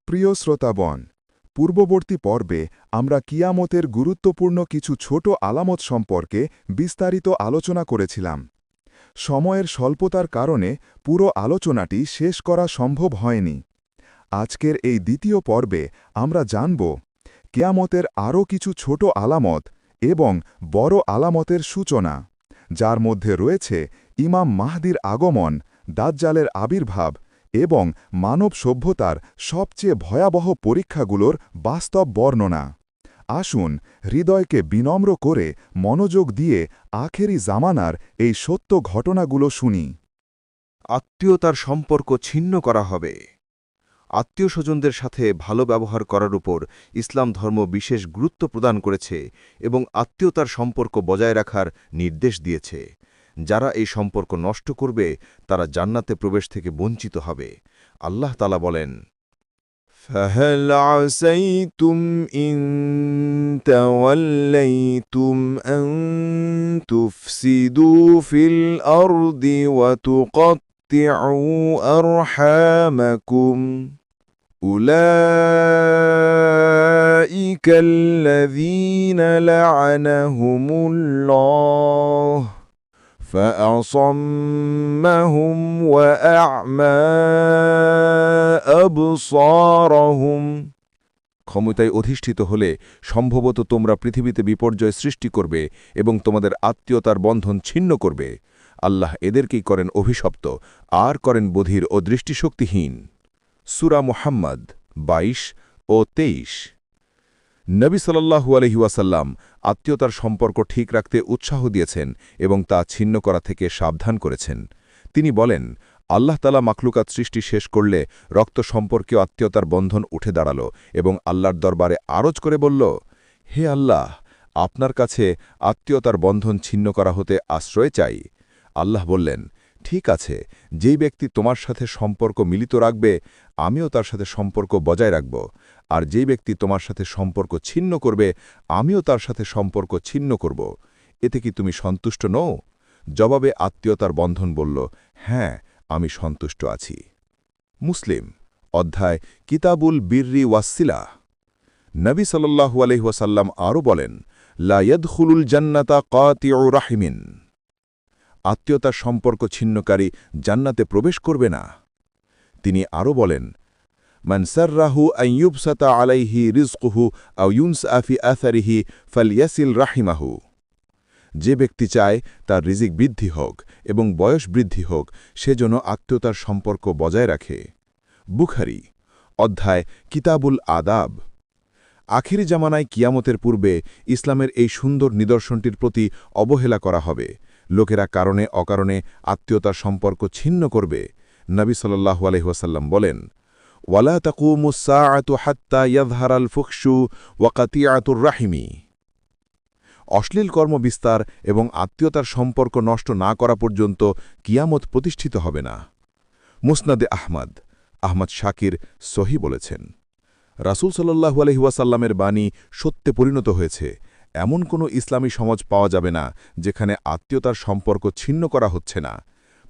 প্রিয় শ্রোতাবন, পূর্ববর্তী পর্বে আমরা কিয়ামতের গুরুত্বপূর্ণ কিছু ছোট আলামত সম্পর্কে বিস্তারিত আলোচনা করেছিলাম। সময়ের স্বল্পতার কারণে পুরো আলোচনাটি শেষ করা সম্ভব হয়নি। আজকের এই দ্বিতীয় পর্বে আমরা জানব কিয়ামতের আরও কিছু ছোট আলামত এবং বড় আলামতের সূচনা, যার মধ্যে রয়েছে ইমাম মাহদির আগমন, দাজ্জালের আবির্ভাব এবং মানব সভ্যতার সবচেয়ে ভয়াবহ পরীক্ষাগুলোর বাস্তব বর্ণনা। আসুন হৃদয়কে বিনম্র করে মনোযোগ দিয়ে আখেরি জামানার এই সত্য ঘটনাগুলো শুনি। আত্মীয়তার সম্পর্ক ছিন্ন করা হবে। আত্মীয়স্বজনদের সাথে ভালো ব্যবহার করার উপর ইসলাম ধর্ম বিশেষ গুরুত্ব প্রদান করেছে এবং আত্মীয়তার সম্পর্ক বজায় রাখার নির্দেশ দিয়েছে। যারা এই সম্পর্ক নষ্ট করবে তারা জান্নাতে প্রবেশ থেকে বঞ্চিত হবে। আল্লাহ তাআলা বলেন, فَهَلْ عَسَيْتُمْ إِن تَوَلَّيْتُمْ أَن تُفْسِدُوا فِي الْأَرْضِ وَتُقَطِّعُوا أَرْحَامَكُمْ أُولَئِكَ الَّذِينَ لَعَنَهُمُ اللَّهُ فَأَصَمَّهُمْ وَأَعْمَى أَبْصَارَهُمْ। ক্ষমতায় অধিষ্ঠিত হলে সম্ভবত তোমরা পৃথিবীতে বিপর্যয় সৃষ্টি করবে এবং তোমাদের আত্মীয়তার বন্ধন ছিন্ন করবে। আল্লাহ এদেরকেই করেন অভিশপ্ত আর করেন বধির ও দৃষ্টিশক্তিহীন। সূরা মুহাম্মদ ২২ ও ২৩। নবী সাল্লাল্লাহু আলাইহি ওয়াসাল্লাম আত্মীয়তার সম্পর্ক ঠিক রাখতে উৎসাহ দিয়েছেন এবং তা ছিন্ন করা থেকে সাবধান করেছেন। তিনি বলেন, আল্লাহ তাআলা মাখলুকাত সৃষ্টি শেষ করলে রক্ত সম্পর্কীয় আত্মীয়তার বন্ধন উঠে দাঁড়াল এবং আল্লাহর দরবারে আরজ করে বলল, হে আল্লাহ, আপনার কাছে আত্মীয়তার বন্ধন ছিন্ন করা হতে আশ্রয় চাই। আল্লাহ বললেন, ঠিক আছে, যেই ব্যক্তি তোমার সাথে সম্পর্ক মিলিত রাখবে আমিও তার সাথে সম্পর্ক বজায় রাখব, আর যেই ব্যক্তি তোমার সাথে সম্পর্ক ছিন্ন করবে আমিও তার সাথে সম্পর্ক ছিন্ন করব। এতে কি তুমি সন্তুষ্ট নও? জবাবে আত্মীয়তার বন্ধন বলল, হ্যাঁ, আমি সন্তুষ্ট আছি। মুসলিম অধ্যায় কিতাবুল বিররি ওয়াসিলা। নবী সাল্লাল্লাহু আলাইহি ওয়াসাল্লাম আরও বলেন, লা ইয়াদখুলুল জান্নাতা কাতিউ রাহিমিন। আত্মীয়তার সম্পর্ক ছিন্নকারী জান্নাতে প্রবেশ করবে না। তিনি আরও বলেন, মান সাররাহু আন ইউবসাতা আলাইহি রিজকুহু আও ইউনসআ ফি আথারিহি ফালইয়াসিল রাহিমাহু। যে ব্যক্তি চায় তার রিজিক বৃদ্ধি হোক এবং বয়স বৃদ্ধি হোক, সে যেন আত্মীয়তার সম্পর্ক বজায় রাখে। বুখারী অধ্যায় কিতাবুল আদাব। আখিরি জামানায় কিয়ামতের পূর্বে ইসলামের এই সুন্দর নিদর্শনটির প্রতি অবহেলা করা হবে। লোকেরা কারণে অকারণে আত্মীয়তার সম্পর্ক ছিন্ন করবে। নবী সাল্লাল্লাহু আলাইহি ওয়াসাল্লাম বলেন, ওয়ালা তাকুমুস সাআতু হাত্তা ইয়াযহারাল ফুহশু ওয়া কাতিআতুর রাহিমি। অশ্লীল কর্ম বিস্তার এবং আত্মীয়তার সম্পর্ক নষ্ট না করা পর্যন্ত কিয়ামত প্রতিষ্ঠিত হবে না। মুসনাদে আহমদ শাকির সহি বলেছেন, রাসূল সাল্লাল্লাহু আলাইহি ওয়াসাল্লামের বাণী সত্যে পরিণত হয়েছে। এমন কোনো ইসলামী সমাজ পাওয়া যাবে না যেখানে আত্মীয়তার সম্পর্ক ছিন্ন করা হচ্ছে না।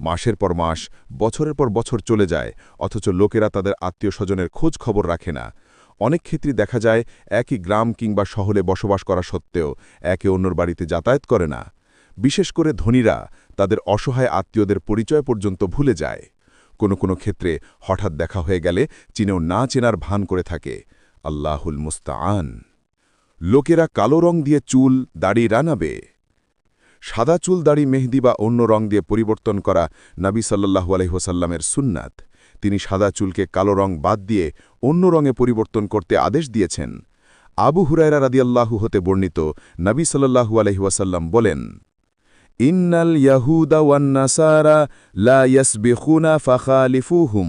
মাসের পর মাস, বছরের পর বছর চলে যায়, অথচ লোকেরা তাদের আত্মীয় স্বজনের খোঁজ খবর রাখে না। অনেক ক্ষেত্রে দেখা যায় একই গ্রাম কিংবা শহরে বসবাস করা সত্ত্বেও একে অন্যর বাড়িতে যাতায়াত করে না। বিশেষ করে ধনীরা তাদের অসহায় আত্মীয়দের পরিচয় পর্যন্ত ভুলে যায়। কোনো ক্ষেত্রে হঠাৎ দেখা হয়ে গেলে চিনেও না চেনার ভান করে থাকে। আল্লাহুল মুস্তাআন। লোকেরা কালো রং দিয়ে চুল দাড়ি রানাবে। সাদা চুল দাড়ি মেহেদি বা অন্য রং দিয়ে পরিবর্তন করা নবী সাল্লাল্লাহু আলাইহি ওয়াসাল্লামের সুন্নাত। তিনি সাদা চুলকে কালো রং বাদ দিয়ে অন্য রঙে পরিবর্তন করতে আদেশ দিয়েছেন। আবু হুরায়রা রাদিয়াল্লাহু হতে বর্ণিত, নবী সাল্লাল্লাহু আলাইহি ওয়াসাল্লাম বলেন, ইন্নাল ইয়াহুদা ওয়ান নাসারা লা ইয়াসবিখুনা ফাখালিফুহুম।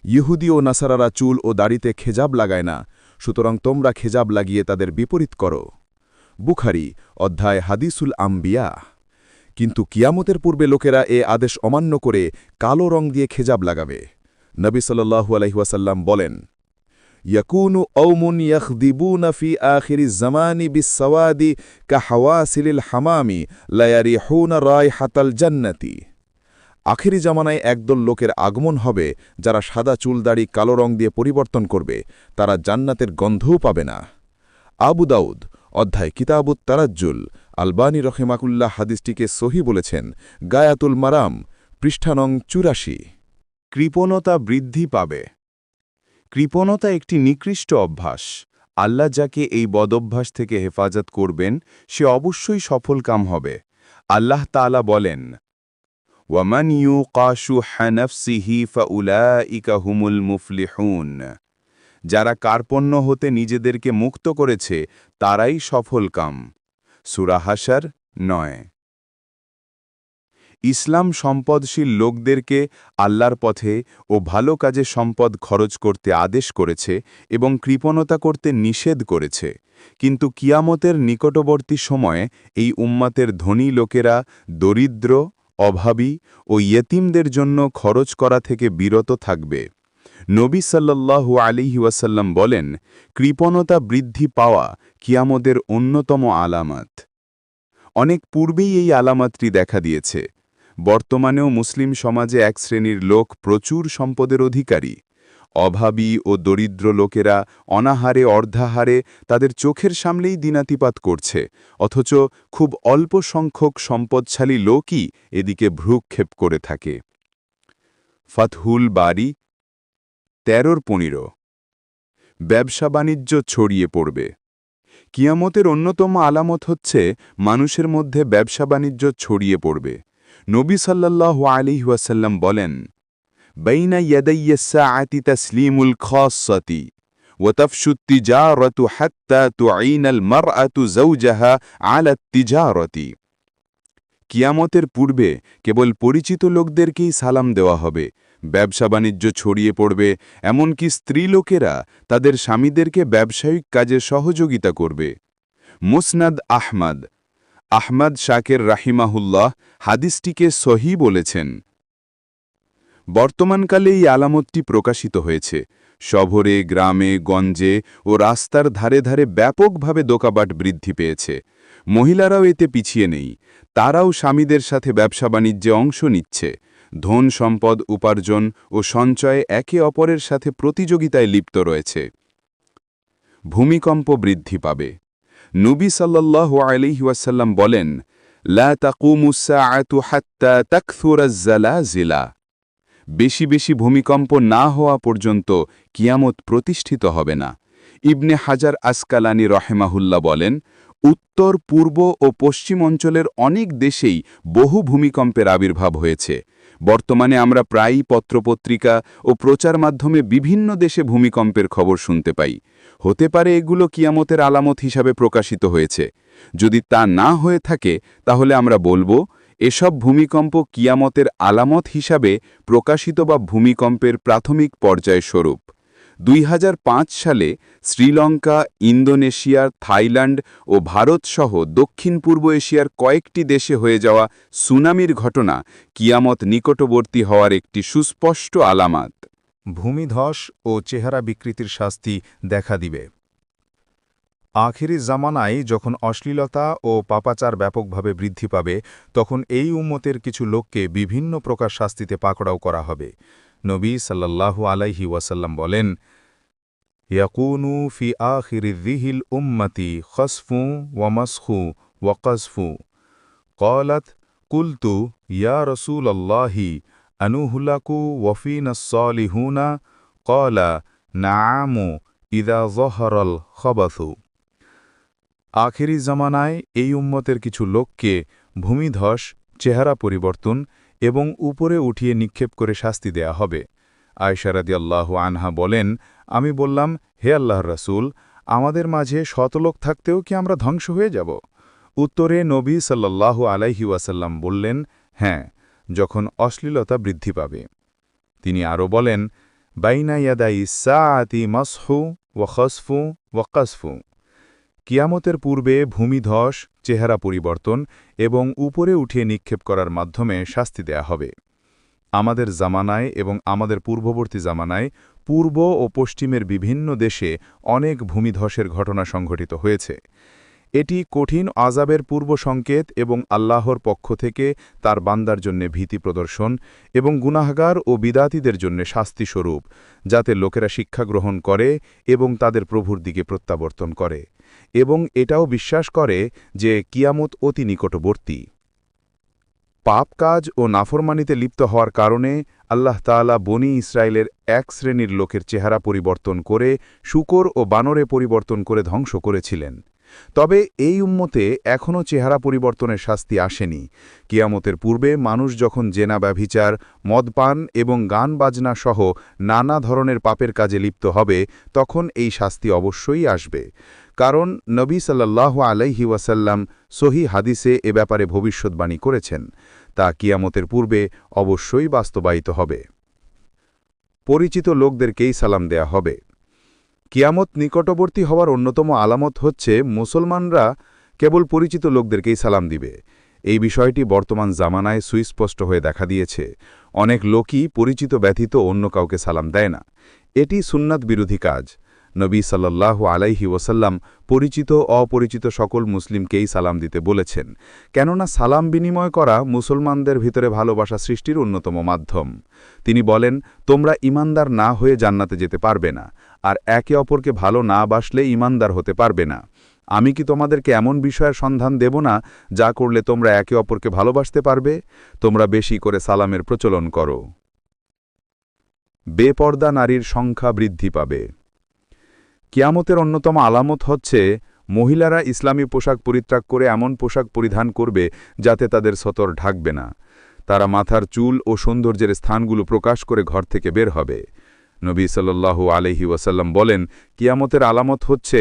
ইহুদি ও নাসারারা চুল ও দাড়িতে খেজাব লাগায় না, সুতরাং তোমরা খেজাব লাগিয়ে তাদের বিপরীত করো। বুখারী অধ্যায় হাদিসুল আম্বিয়া। কিন্তু কিয়ামতের পূর্বে লোকেরা এ আদেশ অমান্য করে কালো রং দিয়ে খেজাব লাগাবে। নবী সাল্লাল্লাহু আলাইহি ওয়াসাল্লাম বলেন, ইয়াকুনু কওমুন ইয়াখদিবুনা ফি আখিরিজ জামানি বিসসাওয়াদি কাহাওয়াসিলিল হামামি লা ইয়ারিহুনা রাইহাতাল জান্নাতি। আখেরি জামানায় একদল লোকের আগমন হবে যারা সাদা চুলদাড়ি কালো রং দিয়ে পরিবর্তন করবে, তারা জান্নাতের গন্ধও পাবে না। আবু দাউদ অধ্যায় কিতাবুত তারাজ্জুল, আলবানী রহেমাকুল্লাহ হাদিসটিকে সহি বলেছেন। গায়াতুল মারাম পৃষ্ঠা নং ৮৪। কৃপণতা বৃদ্ধি পাবে। কৃপণতা একটি নিকৃষ্ট অভ্যাস। আল্লাহ যাকে এই বদভ্যাস থেকে হেফাজত করবেন সে অবশ্যই সফলকাম হবে। আল্লাহ তাআলা বলেন, ওয়ামান ইউকা শুহা নাফসিহি ফাউলাইকা হুমুল মুফলিহুন। যারা কার্পণ্য হতে নিজেদেরকে মুক্ত করেছে তারাই সফলকাম। সূরা হাশর ৯। ইসলাম সম্পদশীল লোকদেরকে আল্লাহর পথে ও ভালো কাজে সম্পদ খরচ করতে আদেশ করেছে এবং কৃপণতা করতে নিষেধ করেছে। কিন্তু কিয়ামতের নিকটবর্তী সময়ে এই উম্মাতের ধনী লোকেরা দরিদ্র, অভাবী ও ইয়েতিমদের জন্য খরচ করা থেকে বিরত থাকবে। নবী সাল্লাল্লাহু আলাইহি ওয়াসাল্লাম বলেন, কৃপণতা বৃদ্ধি পাওয়া কিয়ামতের অন্যতম আলামত। অনেক পূর্বেই এই আলামতটি দেখা দিয়েছে। বর্তমানেও মুসলিম সমাজে এক শ্রেণীর লোক প্রচুর সম্পদের অধিকারী। অভাবী ও দরিদ্র লোকেরা অনাহারে অর্ধাহারে তাদের চোখের সামনেই দিনাতিপাত করছে, অথচ খুব অল্প সংখ্যক সম্পদশালী লোকই এদিকে ভ্রুক্ষেপ করে থাকে। ফাতহুল বারী ১৩-১৫। ব্যবসা বাণিজ্য ছড়িয়ে পড়বে। কিয়ামতের অন্যতম আলামত হচ্ছে মানুষের মধ্যে ব্যবসা বাণিজ্য ছড়িয়ে পড়বে। নবী সাল্লাল্লাহু আলাইহি ওয়াসাল্লাম বলেন, বাইনা ইয়াদাইয়্যিস সাআতি তাসলিমুল খাসসাতি ওয়া তাফশুত তিজারাতু হাত্তা তুঈনাল মারআতু যাওজাহা আলা তিজারাতি। কিয়ামতের পূর্বে কেবল পরিচিত লোকদেরকেই সালাম দেওয়া হবে, ব্যবসা বাণিজ্য ছড়িয়ে পড়বে, এমনকি স্ত্রীলোকেরা তাদের স্বামীদেরকে ব্যবসায়িক কাজে সহযোগিতা করবে। মুসনাদ আহমদ শাকের রাহিমাহুল্লাহ হাদিসটিকে সহি বলেছেন। বর্তমানকালে এই আলামতটি প্রকাশিত হয়েছে। শহরে, গ্রামে, গঞ্জে ও রাস্তার ধারে ধারে ব্যাপকভাবে দোকানপাট বৃদ্ধি পেয়েছে। মহিলারাও এতে পিছিয়ে নেই, তারাও স্বামীদের সাথে ব্যবসা বাণিজ্যে অংশ নিচ্ছে। ধন সম্পদ উপার্জন ও সঞ্চয়ে একে অপরের সাথে প্রতিযোগিতায় লিপ্ত রয়েছে। ভূমিকম্প বৃদ্ধি পাবে। নবী সাল্লাল্লাহু আলাইহি ওয়াসাল্লাম বলেন, লা তাকুমুস সাআতু হাত্তা তাকসুরাজ জালাজিলা। বেশি বেশি ভূমিকম্প না হওয়া পর্যন্ত কিয়ামত প্রতিষ্ঠিত হবে না। ইবনে হাজার আসকালানী রহেমাহুল্লাহ বলেন, উত্তর, পূর্ব ও পশ্চিম অঞ্চলের অনেক দেশেই বহু ভূমিকম্পের আবির্ভাব হয়েছে। বর্তমানে আমরা প্রায়ই পত্রপত্রিকা ও প্রচার মাধ্যমে বিভিন্ন দেশে ভূমিকম্পের খবর শুনতে পাই। হতে পারে এগুলো কিয়ামতের আলামত হিসাবে প্রকাশিত হয়েছে। যদি তা না হয়ে থাকে তাহলে আমরা বলবো, এসব ভূমিকম্প কিয়ামতের আলামত হিসাবে প্রকাশিত বা ভূমিকম্পের প্রাথমিক পর্যায় স্বরূপ। ২০০৫ সালে শ্রীলঙ্কা, ইন্দোনেশিয়া, থাইল্যান্ড ও ভারতসহ দক্ষিণ পূর্ব এশিয়ার কয়েকটি দেশে হয়ে যাওয়া সুনামির ঘটনা কিয়ামত নিকটবর্তী হওয়ার একটি সুস্পষ্ট আলামত। ভূমিধস ও চেহারা বিকৃতির শাস্তি দেখা দিবে। আখিরি জামানায় যখন অশ্লীলতা ও পাপাচার ব্যাপকভাবে বৃদ্ধি পাবে, তখন এই উম্মতের কিছু লোককে বিভিন্ন প্রকার শাস্তিতে পাকড়াও করা হবে। নবী সাল্লাল্লাহু আলাইহি ওয়াসাল্লাম বলেন, ইয়াকুনু ফি আখিরি যিহিল উম্মতি খসফু ওয়া মাসখু ওয়া কযফু। ক্বালাত কুলতু ইয়া রাসূলাল্লাহি আনুহলাকু ওয়া ফীনাস সালিহুনা। ক্বালা নাআমু ইযা যাহারাল খবাথু। আখিরি জামানায় এই উম্মতের কিছু লোককে ভূমিধস, চেহারা পরিবর্তন এবং উপরে উঠিয়ে নিক্ষেপ করে শাস্তি দেয়া হবে। আয়েশা রাদিয়াল্লাহু আনহা বলেন, আমি বললাম, হে আল্লাহর রাসূল, আমাদের মাঝে শতলোক থাকতেও কি আমরা ধ্বংস হয়ে যাব? উত্তরে নবী সাল্লাল্লাহু আলাইহি ওয়াসাল্লাম বললেন, হ্যাঁ, যখন অশ্লীলতা বৃদ্ধি পাবে। তিনি আরও বলেন, বাইনা ইয়াদাই সাআতি মাসহু ওয়া খসফু ওয়া কযফু। কিয়ামতের পূর্বে ভূমিধস, চেহারা পরিবর্তন এবং উপরে উঠিয়ে নিক্ষেপ করার মাধ্যমে শাস্তি দেয়া হবে। আমাদের জামানায় এবং আমাদের পূর্ববর্তী জামানায় পূর্ব ও পশ্চিমের বিভিন্ন দেশে অনেক ভূমিধসের ঘটনা সংঘটিত হয়েছে। এটি কঠিন আযাবের পূর্ব সংকেত এবং আল্লাহর পক্ষ থেকে তার বান্দার জন্য ভীতি প্রদর্শন এবং গুনাহগার ও বিদাতীদের জন্য শাস্তিস্বরূপ, যাতে লোকেরা শিক্ষা গ্রহণ করে এবং তাদের প্রভুর দিকে প্রত্যাবর্তন করে এবং এটাও বিশ্বাস করে যে কিয়ামত অতি নিকটবর্তী। পাপ কাজ ও নাফরমানিতে লিপ্ত হওয়ার কারণে আল্লাহ তাআলা বনি ইসরায়েলের এক শ্রেণীর লোকের চেহারা পরিবর্তন করে শূকর ও বানরে পরিবর্তন করে ধ্বংস করেছিলেন। তবে এই উম্মতে এখনও চেহারা পরিবর্তনের শাস্তি আসেনি। কিয়ামতের পূর্বে মানুষ যখন জেনা ব্যভিচার, মদপান এবং গান বাজনা সহ নানা ধরনের পাপের কাজে লিপ্ত হবে, তখন এই শাস্তি অবশ্যই আসবে। কারণ নবী সাল্লাল্লাহু আলাইহি ওয়াসাল্লাম সহি হাদিসে এ ব্যাপারে ভবিষ্যদ্বাণী করেছেন, তা কিয়ামতের পূর্বে অবশ্যই বাস্তবায়িত হবে। পরিচিত লোকদেরকেই সালাম দেয়া হবে। কিয়ামত নিকটবর্তী হওয়ার অন্যতম আলামত হচ্ছে মুসলমানরা কেবল পরিচিত লোকদেরকেই সালাম দিবে। এই বিষয়টি বর্তমান জামানায় সুস্পষ্ট হয়ে দেখা দিয়েছে। অনেক লোকই পরিচিত ব্যতীত অন্য কাউকে সালাম দেয় না। এটি সুন্নাত বিরোধী কাজ। নবী সাল্লাল্লাহু আলাইহি ওয়াসাল্লাম পরিচিত অপরিচিত সকল মুসলিমকেই সালাম দিতে বলেছেন, কেননা সালাম বিনিময় করা মুসলমানদের ভিতরে ভালোবাসা সৃষ্টির অন্যতম মাধ্যম। তিনি বলেন, তোমরা ঈমানদার না হয়ে জান্নাতে যেতে পারবে না, আর একে অপরকে ভালো না বাসলে ঈমানদার হতে পারবে না। আমি কি তোমাদেরকে এমন বিষয়ের সন্ধান দেব না যা করলে তোমরা একে অপরকে ভালোবাসতে পারবে? তোমরা বেশি করে সালামের প্রচলন করো। বেপর্দা নারীর সংখ্যা বৃদ্ধি পাবে। কিয়ামতের অন্যতম আলামত হচ্ছে মহিলারা ইসলামী পোশাক পরিত্যাগ করে এমন পোশাক পরিধান করবে যাতে তাদের সতর ঢাকবে না। তারা মাথার চুল ও সৌন্দর্যের স্থানগুলো প্রকাশ করে ঘর থেকে বের হবে। নবী সাল্লাল্লাহু আলাইহি ওয়াসাল্লাম বলেন, কিয়ামতের আলামত হচ্ছে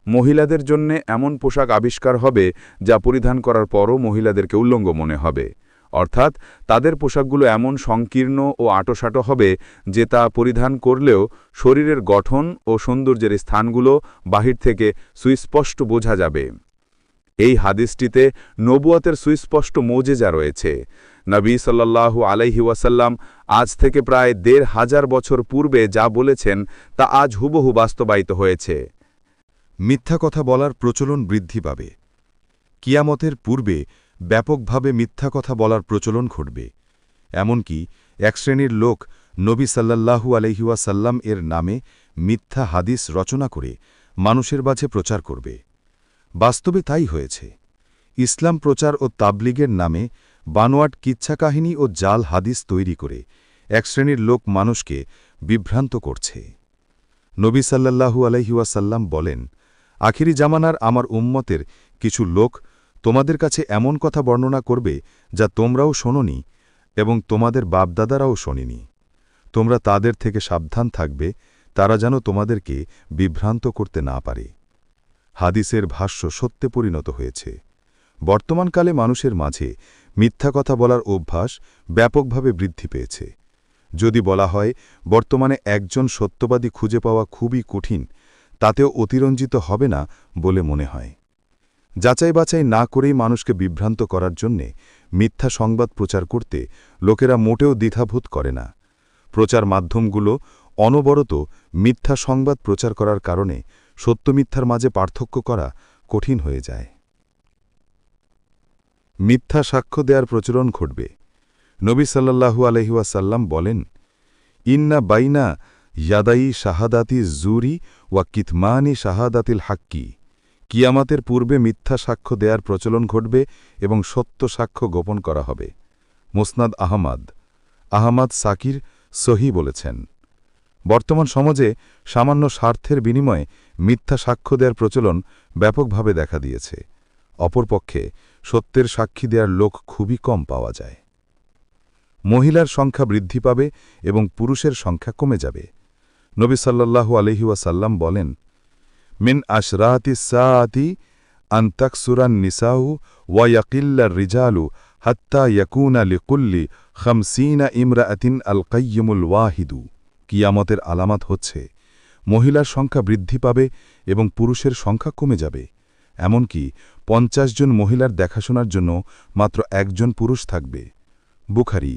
মহিলাদের জন্য এমন পোশাক আবিষ্কার হবে যা পরিধান করার পরও মহিলাদেরকে উল্লঙ্গ মনে হবে। অর্থাৎ তাদের পোশাকগুলো এমন সংকীর্ণ ও আঁটোসাঁটো হবে যে তা পরিধান করলেও শরীরের গঠন ও সৌন্দর্যের স্থানগুলো বাহির থেকে সুস্পষ্ট বোঝা যাবে। এই হাদিসটিতে নবুয়তের সুস্পষ্ট মোজেজা রয়েছে। নবী সাল্লাল্লাহু আলাইহি ওয়াসাল্লাম আজ থেকে প্রায় ১৫০০ বছর পূর্বে যা বলেছেন তা আজ হুবহু বাস্তবায়িত হয়েছে। মিথ্যা কথা বলার প্রচলন বৃদ্ধি পাবে। কিয়ামতের পূর্বে ব্যাপকভাবে মিথ্যা কথা বলার প্রচলন ঘটবে। এমনকি এক শ্রেণীর লোক নবী সাল্লাল্লাহু আলাইহি ওয়াসাল্লাম এর নামে মিথ্যা হাদিস রচনা করে মানুষের মাঝে প্রচার করবে। বাস্তবে তাই হয়েছে। ইসলাম প্রচার ও তাবলিগের নামে বানোয়াট কিচ্ছাকাহিনী ও জাল হাদিস তৈরি করে এক শ্রেণীর লোক মানুষকে বিভ্রান্ত করছে। নবী সাল্লাল্লাহু আলাইহি ওয়াসাল্লাম বলেন, আখিরি জামানার আমার উম্মতের কিছু লোক তোমাদের কাছে এমন কথা বর্ণনা করবে যা তোমরাও শোনোনি এবং তোমাদের বাপদাদারাও শোনেনি। তোমরা তাদের থেকে সাবধান থাকবে, তারা যেন তোমাদেরকে বিভ্রান্ত করতে না পারে। হাদিসের ভাষ্য সত্যে পরিণত হয়েছে। বর্তমানকালে মানুষের মাঝে মিথ্যা কথা বলার অভ্যাস ব্যাপকভাবে বৃদ্ধি পেয়েছে। যদি বলা হয় বর্তমানে একজন সত্যবাদী খুঁজে পাওয়া খুবই কঠিন, তাতেও অতিরঞ্জিত হবে না বলে মনে হয়। যাচাই বাছাই না করেই মানুষকে বিভ্রান্ত করার জন্যে মিথ্যা সংবাদ প্রচার করতে লোকেরা মোটেও দ্বিধাবোধ করে না। প্রচার মাধ্যমগুলো অনবরত মিথ্যা সংবাদ প্রচার করার কারণে সত্য মিথ্যার মাঝে পার্থক্য করা কঠিন হয়ে যায়। মিথ্যা সাক্ষ্য দেওয়ার প্রচলন ঘটবে। নবী সাল্লাল্লাহু আলাইহি ওয়াসাল্লাম বলেন, ইন্না বাইনা ইয়াদাই শাহাদাতি জুরি ওয়া কিতমানি শাহাদাতিল হাক্কি। কিয়ামতের পূর্বে মিথ্যা সাক্ষ্য দেওয়ার প্রচলন ঘটবে এবং সত্য সাক্ষ্য গোপন করা হবে। মুসনাদ আহমাদ সাকির সহি বলেছেন। বর্তমান সমাজে সামান্য স্বার্থের বিনিময়ে মিথ্যা সাক্ষ্য দেওয়ার প্রচলন ব্যাপকভাবে দেখা দিয়েছে। অপরপক্ষে সত্যের সাক্ষী দেওয়ার লোক খুবই কম পাওয়া যায়। মহিলার সংখ্যা বৃদ্ধি পাবে এবং পুরুষের সংখ্যা কমে যাবে। নবী সাল্লাল্লাহু আলাইহি ওয়াসাল্লাম বলেন, মিন আশরাতি সাআতি আন তাকসুরান নিসাউ ওয়া ইয়াকিল্লার রিজালু হাত্তা ইয়াকুনা লিকুল্লি 50 ইমরাআতিন আল কাইয়্যিমুল ওয়াহিদু। কিয়ামতের আলামত হচ্ছে মহিলার সংখ্যা বৃদ্ধি পাবে এবং পুরুষের সংখ্যা কমে যাবে। এমনকি 50 জন মহিলার দেখাশোনার জন্য মাত্র একজন পুরুষ থাকবে। বুখারী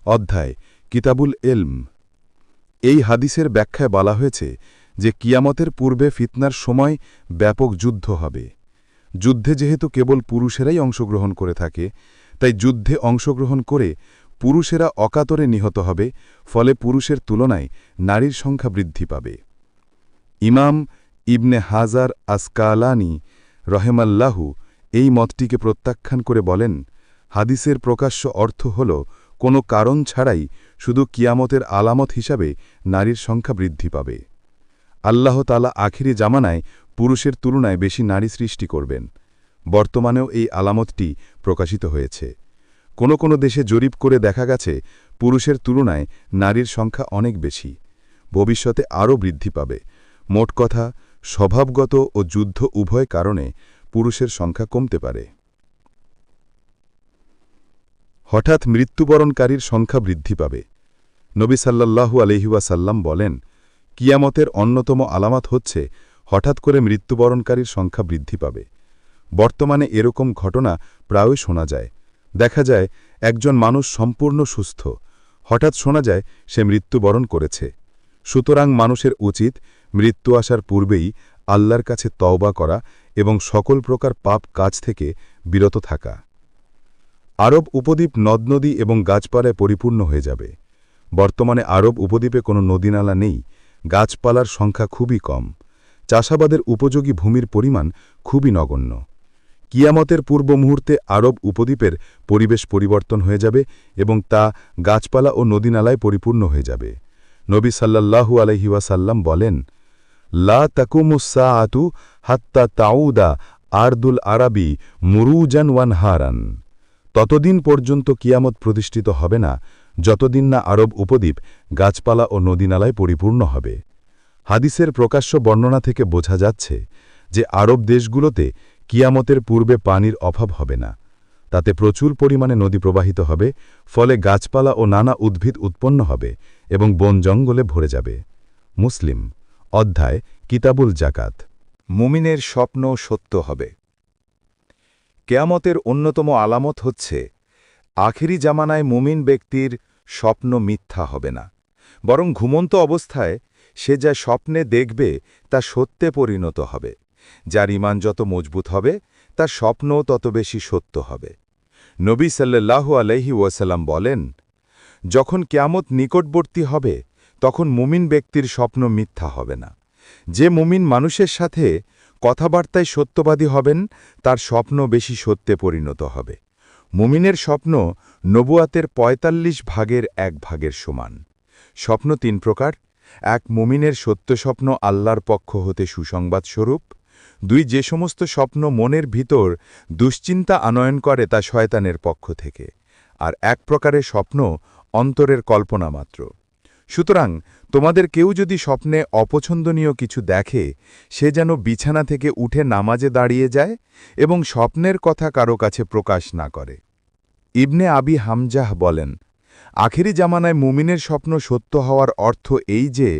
অধ্যায় কিতাবুল এলম। এই হাদিসের ব্যাখ্যায় বলা হয়েছে যে কিয়ামতের পূর্বে ফিতনার সময় ব্যাপক যুদ্ধ হবে। যুদ্ধে যেহেতু কেবল পুরুষেরাই অংশগ্রহণ করে থাকে, তাই যুদ্ধে অংশগ্রহণ করে পুরুষেরা অকাতরে নিহত হবে, ফলে পুরুষের তুলনায় নারীর সংখ্যা বৃদ্ধি পাবে। ইমাম ইবনে হাজার আসকালানি রহেমাল্লাহু এই মতটিকে প্রত্যাখ্যান করে বলেন, হাদিসের প্রকাশ্য অর্থ হল কোনো কারণ ছাড়াই শুধু কিয়ামতের আলামত হিসাবে নারীর সংখ্যা বৃদ্ধি পাবে। আল্লাহ তাআলা আখিরি জামানায় পুরুষের তুলনায় বেশি নারী সৃষ্টি করবেন। বর্তমানেও এই আলামতটি প্রকাশিত হয়েছে। কোনো কোনো দেশে জরিপ করে দেখা গেছে পুরুষের তুলনায় নারীর সংখ্যা অনেক বেশি, ভবিষ্যতে আরও বৃদ্ধি পাবে। মোট কথা, স্বভাবগত ও যুদ্ধ উভয় কারণে পুরুষের সংখ্যা কমতে পারে। হঠাৎ মৃত্যুবরণকারীর সংখ্যা বৃদ্ধি পাবে। নবী সাল্লাল্লাহু আলাইহি ওয়াসাল্লাম বলেন, কিয়ামতের অন্যতম আলামত হচ্ছে হঠাৎ করে মৃত্যুবরণকারীর সংখ্যা বৃদ্ধি পাবে। বর্তমানে এরকম ঘটনা প্রায়ই শোনা যায়। দেখা যায় একজন মানুষ সম্পূর্ণ সুস্থ, হঠাৎ শোনা যায় সে মৃত্যুবরণ করেছে। সুতরাং মানুষের উচিত মৃত্যু আসার পূর্বেই আল্লাহর কাছে তওবা করা এবং সকল প্রকার পাপ কাজ থেকে বিরত থাকা। আরব উপদ্বীপ নদ-নদী এবং গাছপালায় পরিপূর্ণ হয়ে যাবে। বর্তমানে আরব উপদ্বীপে কোনো নদীনালা নেই, গাছপালার সংখ্যা খুবই কম, চাষাবাদের উপযোগী ভূমির পরিমাণ খুবই নগণ্য। কিয়ামতের পূর্ব মুহূর্তে আরব উপদ্বীপের পরিবেশ পরিবর্তন হয়ে যাবে এবং তা গাছপালা ও নদীনালায় পরিপূর্ণ হয়ে যাবে। নবী সাল্লাল্লাহু আলাইহি ওয়াসাল্লাম বলেন, লা তাকুমুস সাআতু হাত্তা তাউদা আরদুল আরাবি মুরুজান ওয়ানহারান। ততদিন পর্যন্ত কিয়ামত প্রতিষ্ঠিত হবে না যতদিন না আরব উপদ্বীপ গাছপালা ও নদীনালায় পরিপূর্ণ হবে। হাদিসের প্রকাশ্য বর্ণনা থেকে বোঝা যাচ্ছে যে আরব দেশগুলোতে কিয়ামতের পূর্বে পানির অভাব হবে না। তাতে প্রচুর পরিমাণে নদী প্রবাহিত হবে, ফলে গাছপালা ও নানা উদ্ভিদ উৎপন্ন হবে এবং বন জঙ্গলে ভরে যাবে। মুসলিম অধ্যায় কিতাবুল জাকাত। মুমিনের স্বপ্ন সত্য হবে। কেয়ামতের অন্যতম আলামত হচ্ছে আখিরি জামানায় মুমিন ব্যক্তির স্বপ্ন মিথ্যা হবে না, বরং ঘুমন্ত অবস্থায় সে যা স্বপ্নে দেখবে তা সত্যে পরিণত হবে। যার ঈমান যত মজবুত হবে তার স্বপ্নও তত বেশি সত্য হবে। নবী সাল্লাল্লাহু আলাইহি ওয়াসাল্লাম বলেন, যখন কিয়ামত নিকটবর্তী হবে তখন মুমিন ব্যক্তির স্বপ্ন মিথ্যা হবে না। যে মুমিন মানুষের সাথে কথাবার্তায় সত্যবাদী হবেন তার স্বপ্ন বেশি সত্যে পরিণত হবে। মুমিনের স্বপ্ন নবুয়াতের ৪৫ ভাগের ১ ভাগের সমান। স্বপ্ন ৩ প্রকার। ১. মুমিনের সত্য স্বপ্ন আল্লাহর পক্ষ হতে সুসংবাদ স্বরূপ। ২. যে সমস্ত স্বপ্ন মনের ভিতর দুশ্চিন্তা আনয়ন করে তা শয়তানের পক্ষ থেকে। আর ১ প্রকারের স্বপ্ন অন্তরের কল্পনা মাত্র। সুতরাং তোমাদের কেউ যদি স্বপ্নে অপছন্দনীয় কিছু দেখে, সে যেন বিছানা থেকে উঠে নামাজে দাঁড়িয়ে যায় এবং স্বপ্নের কথা কারো কাছে প্রকাশ না করে। ইবনে আবি হামজাহ বলেন, আখেরি জামানায় মুমিনের স্বপ্ন সত্য হওয়ার অর্থ এই যে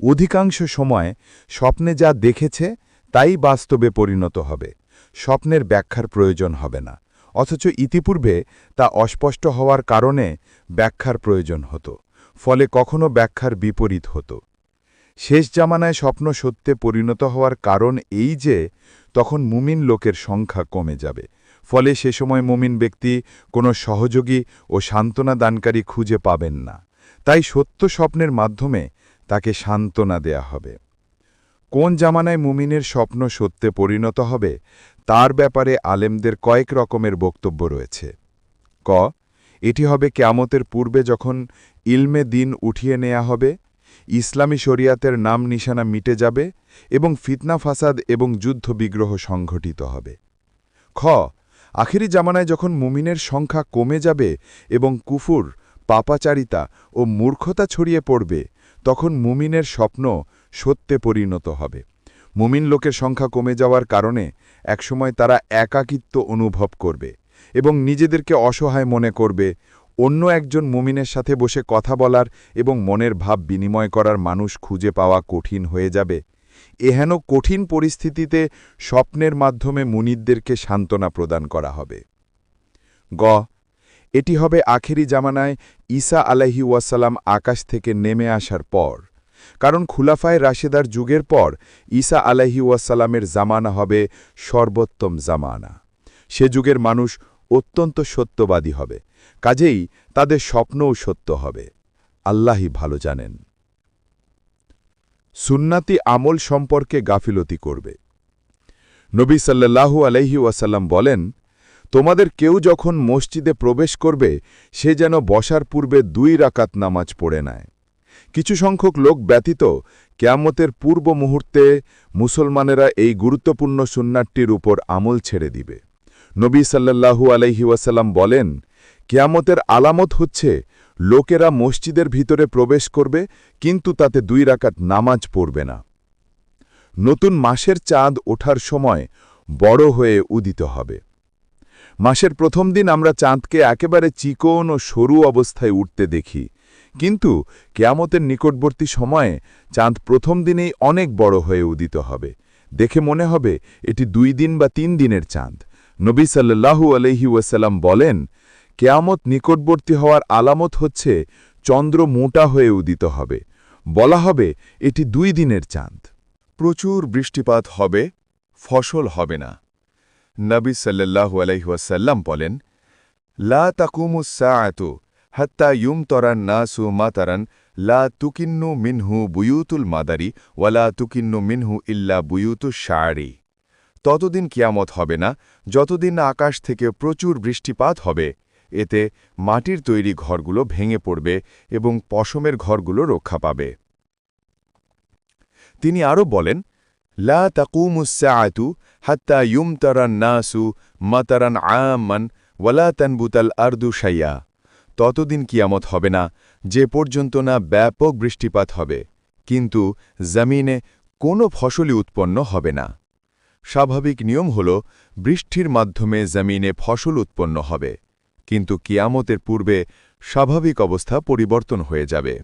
অধিকাংশ সময় স্বপ্নে যা দেখেছে তাই বাস্তবে পরিণত হবে, স্বপ্নের ব্যাখ্যার প্রয়োজন হবে না। অথচ ইতিপূর্বে তা অস্পষ্ট হওয়ার কারণে ব্যাখ্যার প্রয়োজন হতো, ফলে কখনো ব্যাখ্যার বিপরীত হতো। শেষ জামানায় স্বপ্ন সত্যে পরিণত হওয়ার কারণ এই যে তখন মুমিন লোকের সংখ্যা কমে যাবে, ফলে সে সময় মুমিন ব্যক্তি কোনো সহযোগী ও সান্ত্বনা দানকারী খুঁজে পাবেন না। তাই সত্য স্বপ্নের মাধ্যমে তাকে সান্ত্বনা দেয়া হবে। কোন জামানায় মুমিনের স্বপ্ন সত্যে পরিণত হবে তার ব্যাপারে আলেমদের কয়েক রকমের বক্তব্য রয়েছে। ক. এটি হবে কিয়ামতের পূর্বে যখন ইলমে দিন উঠিয়ে নেয়া হবে, ইসলামী শরিয়াতের নাম নিশানা মিটে যাবে এবং ফিতনা ফাসাদ এবং যুদ্ধ বিগ্রহ সংঘটিত হবে। খ. আখিরি জামানায় যখন মুমিনের সংখ্যা কমে যাবে এবং কুফুর, পাপাচারিতা ও মূর্খতা ছড়িয়ে পড়বে, তখন মুমিনের স্বপ্ন সত্যে পরিণত হবে। মুমিন লোকের সংখ্যা কমে যাওয়ার কারণে একসময় তারা একাকিত্ব অনুভব করবে এবং নিজেদেরকে অসহায় মনে করবে। অন্য একজন মুমিনের সাথে বসে কথা বলার এবং মনের ভাব বিনিময় করার মানুষ খুঁজে পাওয়া কঠিন হয়ে যাবে। এহেন কঠিন পরিস্থিতিতে স্বপ্নের মাধ্যমে মুনিদদেরকে সান্ত্বনা প্রদান করা হবে। গ. এটি হবে আখেরি জামানায় ঈসা আলাইহি ওয়াসাল্লাম আকাশ থেকে নেমে আসার পর। কারণ খুলাফায়ে রাশেদার যুগের পর ঈসা আলাইহি ওয়াসাল্লামের জামানা হবে সর্বোত্তম জামানা। সে যুগের মানুষ অত্যন্ত সত্যবাদী হবে, কাজেই তাদের স্বপ্নও সত্য হবে। আল্লাহই ভালো জানেন। সুন্নাতি আমল সম্পর্কে গাফিলতি করবে। নবী সাল্লাল্লাহু আলাইহি ওয়াসাল্লাম বলেন, তোমাদের কেউ যখন মসজিদে প্রবেশ করবে সে যেন বসার পূর্বে 2 রাকাত নামাজ পড়ে নেয়। কিছু সংখ্যক লোক ব্যতীত কিয়ামতের পূর্ব মুহূর্তে মুসলমানেরা এই গুরুত্বপূর্ণ সুন্নাতটির উপর আমল ছেড়ে দিবে। নবী সাল্লাল্লাহু আলাইহি ওয়াসাল্লাম বলেন, কিয়ামতের আলামত হচ্ছে লোকেরা মসজিদের ভিতরে প্রবেশ করবে কিন্তু তাতে 2 রাকাত নামাজ পড়বে না। নতুন মাসের চাঁদ ওঠার সময় বড় হয়ে উদিত হবে। মাসের প্রথম দিন আমরা চাঁদকে একেবারে চিকন ও সরু অবস্থায় উঠতে দেখি, কিন্তু কিয়ামতের নিকটবর্তী সময়ে চাঁদ প্রথম দিনেই অনেক বড় হয়ে উদিত হবে। দেখে মনে হবে এটি 2 দিন বা 3 দিনের চাঁদ। নবী সাল্লাল্লাহু আলাইহি ওয়াসাল্লাম বলেন, কিয়ামত নিকটবর্তী হওয়ার আলামত হচ্ছে চন্দ্র মোটা হয়ে উদিত হবে। বলা হবে এটি 2 দিনের চাঁদ। প্রচুর বৃষ্টিপাত হবে, ফসল হবে না। নবী সাল্লাল্লাহু আলাইহি ওয়াসাল্লাম বলেন, লা তাকুমুস সাআতু হাত্তা ইউমতারান নাসু মাতারান লা তুকিন্নু মিনহু বুয়ুতুল মাদারি ওয়ালা তুকিন্নু মিনহু ইল্লা বুয়ুতুশ শাআরি। ততদিন কিয়ামত হবে না যতদিন না আকাশ থেকে প্রচুর বৃষ্টিপাত হবে। এতে মাটির তৈরি ঘরগুলো ভেঙে পড়বে এবং পশমের ঘরগুলো রক্ষা পাবে। তিনি আরও বলেন, লা তাকুমুস সাআতু হাত্তা ইউমতারান নাসু মাতারান আমান ওয়ালা তানবুতাল আরদু শাইয়া। ততদিন কিয়ামত হবে না যে পর্যন্ত না ব্যাপক বৃষ্টিপাত হবে, কিন্তু জমিনে কোনো ফসলই উৎপন্ন হবে না। স্বাভাবিক নিয়ম হল বৃষ্টির মাধ্যমে জমিনে ফসল উৎপন্ন হবে, কিন্তু কিয়ামতের পূর্বে স্বাভাবিক অবস্থা পরিবর্তন হয়ে যাবে।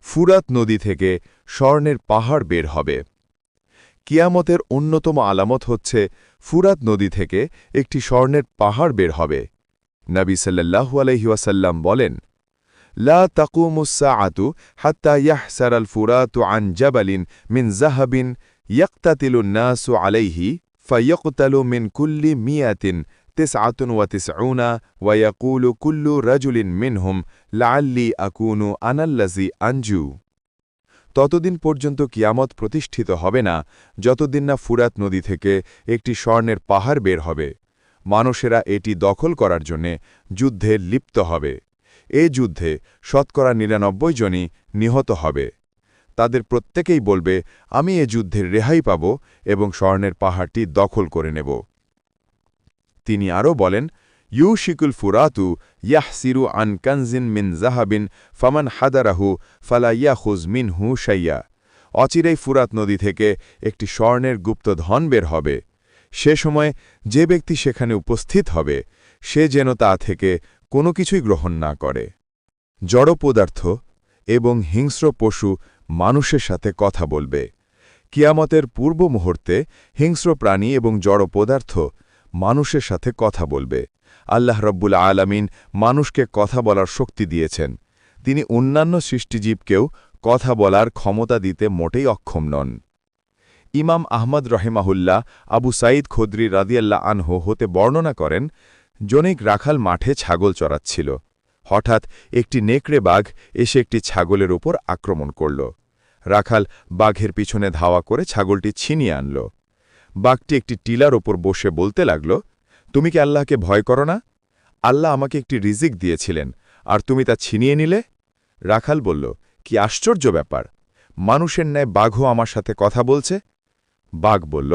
ফুরাত নদী থেকে স্বর্ণের পাহাড় বের হবে। কিয়ামতের অন্যতম আলামত হচ্ছে ফুরাত নদী থেকে একটি স্বর্ণের পাহাড় বের হবে। নবী সাল্লাল্লাহু আলাইহি ওয়াসাল্লাম বলেন, লা তাকুমুস সাআতু হাত্তা ইয়াহসারাল ফুরাতু আন জাবালিন মিন যাহাবিন ইয়াকতাতিলুন নাসু আলাইহি ফায়াকতালু মিন কুল্লি মিয়াতিন 99 ওয়া ইয়াকুলু কুল্লু রাজুলিন মিনহুম লাআল্লি আকুনু আনাল্লাযী আনজু। ততদিন পর্যন্ত কিয়ামত প্রতিষ্ঠিত হবে না যতদিন না ফুরাত নদী থেকে একটি স্বর্ণের পাহাড় বের হবে। মানুষেরা এটি দখল করার জন্যে যুদ্ধে লিপ্ত হবে। এই যুদ্ধে শতকরা 99 জনই নিহত হবে। তাদের প্রত্যেকেই বলবে, আমি এ যুদ্ধের রেহাই পাব এবং স্বর্ণের পাহাড়টি দখল করে নেব। তিনি আরও বলেন, ইউশিকুল ফুরাতু ইয়াহসিরু আন কানজিন মিন জাহাবিন ফামান হাদারাহু ফালা ইয়াখুজ মিনহু শাইয়া। অচিরেই ফুরাত নদী থেকে একটি স্বর্ণের গুপ্ত ধন বের হবে। সে সময় যে ব্যক্তি সেখানে উপস্থিত হবে সে যেন তা থেকে কোনো কিছুই গ্রহণ না করে। জড় পদার্থ এবং হিংস্র পশু মানুষের সাথে কথা বলবে। কিয়ামতের পূর্ব মুহূর্তে হিংস্র প্রাণী এবং জড় পদার্থ মানুষের সাথে কথা বলবে। আল্লাহ রব্বুল আলামিন মানুষকে কথা বলার শক্তি দিয়েছেন। তিনি অন্যান্য সৃষ্টিজীবকেও কথা বলার ক্ষমতা দিতে মোটেই অক্ষম নন। ইমাম আহমদ রহেমাহুল্লাহ আবু সাঈদ খুদরি রাদিয়াল্লাহ আনহু হতে বর্ণনা করেন, জনৈক রাখাল মাঠে ছাগল চড়াচ্ছিল। হঠাৎ একটি নেকড়ে বাঘ এসে একটি ছাগলের উপর আক্রমণ করল। রাখাল বাঘের পিছনে ধাওয়া করে ছাগলটি ছিনিয়ে আনল। বাঘটি একটি টিলার ওপর বসে বলতে লাগল, তুমি কি আল্লাহকে ভয় করো না? আল্লাহ আমাকে একটি রিজিক দিয়েছিলেন, আর তুমি তা ছিনিয়ে নিলে? রাখাল বলল, কি আশ্চর্য ব্যাপার! মানুষের ন্যায় বাঘও আমার সাথে কথা বলছে। বাঘ বলল,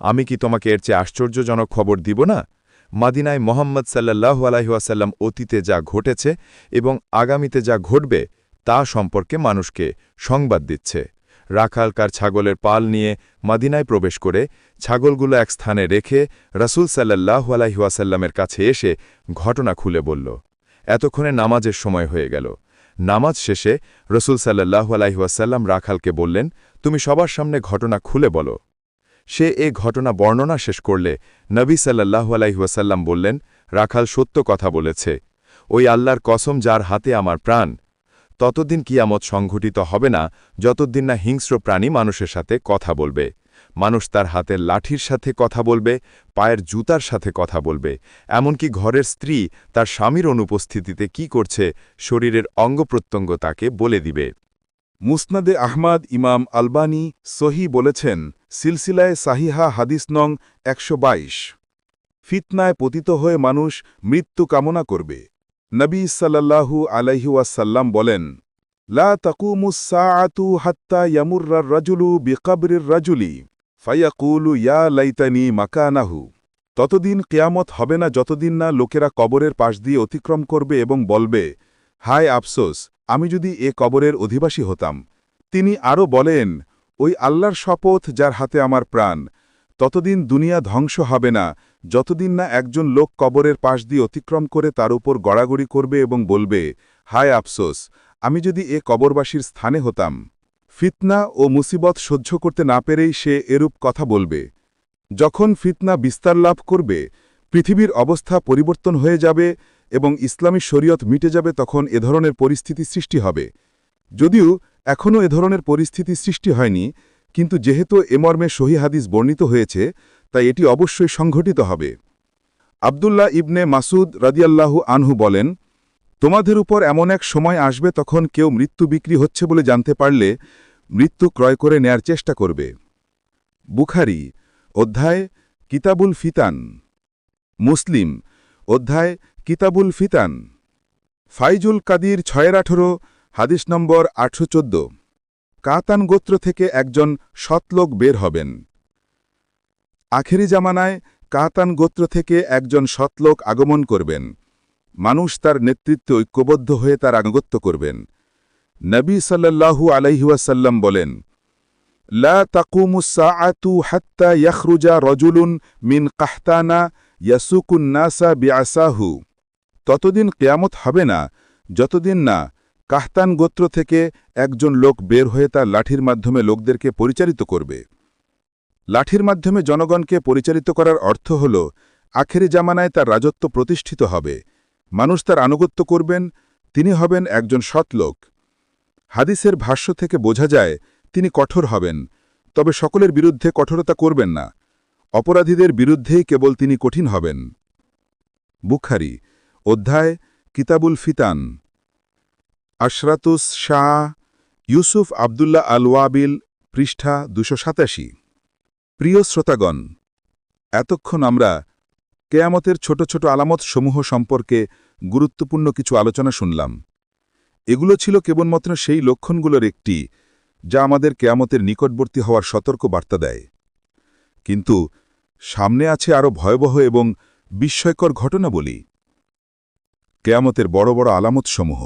আমি কি তোমাকে এর চেয়ে আশ্চর্যজনক খবর দিব না? মাদিনায় মোহাম্মদ সাল্লাল্লাহু আলাইহি ওয়াসাল্লাম অতীতে যা ঘটেছে এবং আগামীতে যা ঘটবে তা সম্পর্কে মানুষকে সংবাদ দিচ্ছে। রাখালকার ছাগলের পাল নিয়ে মাদিনায় প্রবেশ করে ছাগলগুলো এক স্থানে রেখে রাসূল সাল্লাল্লাহু আলাইহি ওয়াসাল্লামের কাছে এসে ঘটনা খুলে বলল। এতক্ষণে নামাজের সময় হয়ে গেল। নামাজ শেষে রাসূল সাল্লাল্লাহু আলাইহি ওয়াসাল্লাম রাখালকে বললেন, তুমি সবার সামনে ঘটনা খুলে বলো। সে এ ঘটনা বর্ণনা শেষ করলে নবী সাল্লাল্লাহু আলাইহি ওয়াসাল্লাম বললেন, রাখাল সত্য কথা বলেছে। ওই আল্লাহর কসম যার হাতে আমার প্রাণ। ততদিন কিয়ামত সংঘটিত হবে না যতদিন না হিংস্র প্রাণী মানুষের সাথে কথা বলবে। মানুষ তার হাতের লাঠির সাথে কথা বলবে, পায়ের জুতার সাথে কথা বলবে, এমনকি ঘরের স্ত্রী তার স্বামীর অনুপস্থিতিতে কি করছে শরীরের অঙ্গপ্রত্যঙ্গ তাকে বলে দিবে। মুসনাদে আহমাদ ইমাম আলবানী সহি বলেছেন, সিলসিলায় সাহিহা হাদিস নং ১২২, ফিতনায় পতিত হয়ে মানুষ মৃত্যু কামনা করবে। নবী সাল্লাল্লাহু আলাইহি ওয়াসাল্লাম বলেন, লা তাকুমুস সাআতু হাত্তা ইয়ামুররার রাজুলু বিকবরির রাজুলি ফায়াকুলু ইয়া লাইতানি মাকানাহু। ততদিন কিয়ামত হবে না যতদিন না লোকেরা কবরের পাশ দিয়ে অতিক্রম করবে এবং বলবে, হায় আফসোস, আমি যদি এ কবরের অধিবাসী হতাম। তিনি আরও বলেন, ওই আল্লাহর শপথ যার হাতে আমার প্রাণ, ততদিন দুনিয়া ধ্বংস হবে না যতদিন না একজন লোক কবরের পাশ দিয়ে অতিক্রম করে তার উপর গড়াগড়ি করবে এবং বলবে, হায় আফসোস, আমি যদি এ কবরবাসীর স্থানে হতাম। ফিতনা ও মুসিবত সহ্য করতে না পেরেই সে এরূপ কথা বলবে। যখন ফিতনা বিস্তার লাভ করবে, পৃথিবীর অবস্থা পরিবর্তন হয়ে যাবে এবং ইসলামী শরীয়ত মিটে যাবে, তখন এ ধরনের পরিস্থিতি সৃষ্টি হবে। যদিও এখনও এ ধরনের পরিস্থিতি সৃষ্টি হয়নি, কিন্তু যেহেতু এ মর্মে সহিহ হাদিস বর্ণিত হয়েছে, তাই এটি অবশ্যই সংঘটিত হবে। আবদুল্লাহ ইবনে মাসুদ রাদিয়াল্লাহু আনহু বলেন, তোমাদের উপর এমন এক সময় আসবে তখন কেউ মৃত্যু বিক্রি হচ্ছে বলে জানতে পারলে মৃত্যু ক্রয় করে নেয়ার চেষ্টা করবে। বুখারী অধ্যায় কিতাবুল ফিতান, মুসলিম অধ্যায় কিতাবুল ফিতান। ফাইজুল কাদির 6-18, হাদিস নম্বর 814। কাতান গোত্র থেকে একজন সৎলোক বের হবেন। আখেরি জামানায় কাতান গোত্র থেকে একজন সৎলোক আগমন করবেন। মানুষ তার নেতৃত্বে ঐক্যবদ্ধ হয়ে তার আনুগত্য করবেন। নবী সাল্লাল্লাহু আলাইহি ওয়াসাল্লাম বলেন, লা তাকুমুস সাআতু হাত্তা ইয়াখরুজা রাজুলুন মিন কাহতানা ইয়াসুকুন নাসা বিআসাহু। ততদিন কিয়ামত হবে না যতদিন না কাহতান গোত্র থেকে একজন লোক বের হয়ে তার লাঠির মাধ্যমে লোকদেরকে পরিচালিত করবে। লাঠির মাধ্যমে জনগণকে পরিচালিত করার অর্থ হল আখেরি জামানায় তার রাজত্ব প্রতিষ্ঠিত হবে, মানুষ তার আনুগত্য করবেন, তিনি হবেন একজন সৎলোক। হাদিসের ভাষ্য থেকে বোঝা যায় তিনি কঠোর হবেন, তবে সকলের বিরুদ্ধে কঠোরতা করবেন না, অপরাধীদের বিরুদ্ধেই কেবল তিনি কঠিন হবেন। বুখারী অধ্যায় কিতাবুল ফিতান। আশরাতুস শাহ ইউসুফ আবদুল্লাহ আল ওয়াবিল, পৃষ্ঠা 287। প্রিয় শ্রোতাগণ, এতক্ষণ আমরা কেয়ামতের ছোট ছোট আলামত সমূহ সম্পর্কে গুরুত্বপূর্ণ কিছু আলোচনা শুনলাম। এগুলো ছিল কেবলমাত্র সেই লক্ষণগুলোর একটি, যা আমাদের কেয়ামতের নিকটবর্তী হওয়ার সতর্ক বার্তা দেয়। কিন্তু সামনে আছে আরও ভয়াবহ এবং বিস্ময়কর ঘটনাবলী, কেয়ামতের বড় বড় আলামতসমূহ।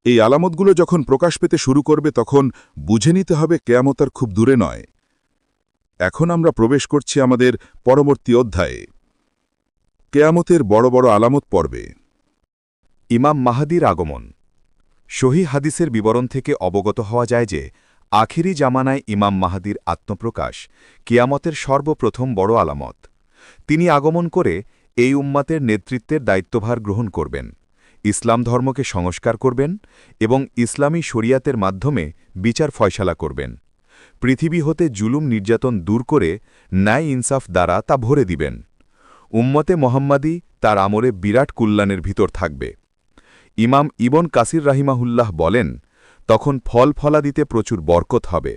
এই আলামতগুলো যখন প্রকাশ পেতে শুরু করবে তখন বুঝে নিতে হবে কেয়ামত আর খুব দূরে নয়। এখন আমরা প্রবেশ করছি আমাদের পরবর্তী অধ্যায়ে, কেয়ামতের বড় বড় আলামত পর্বে। ইমাম মাহাদির আগমন। সহিহ হাদিসের বিবরণ থেকে অবগত হওয়া যায় যে আখিরি জামানায় ইমাম মাহাদির আত্মপ্রকাশ কিয়ামতের সর্বপ্রথম বড় আলামত। তিনি আগমন করে এই উম্মাতের নেতৃত্বের দায়িত্বভার গ্রহণ করবেন, ইসলাম ধর্মকে সংস্কার করবেন এবং ইসলামী শরিয়াতের মাধ্যমে বিচার ফয়সালা করবেন। পৃথিবী হতে জুলুম নির্যাতন দূর করে ন্যায় ইনসাফ দ্বারা তা ভরে দিবেন। উম্মতে মোহাম্মদী তার আমলে বিরাট কল্যাণের ভিতর থাকবে। ইমাম ইবন কাসির রাহিমাহুল্লাহ বলেন, তখন ফল ফলাদিতে প্রচুর বরকত হবে,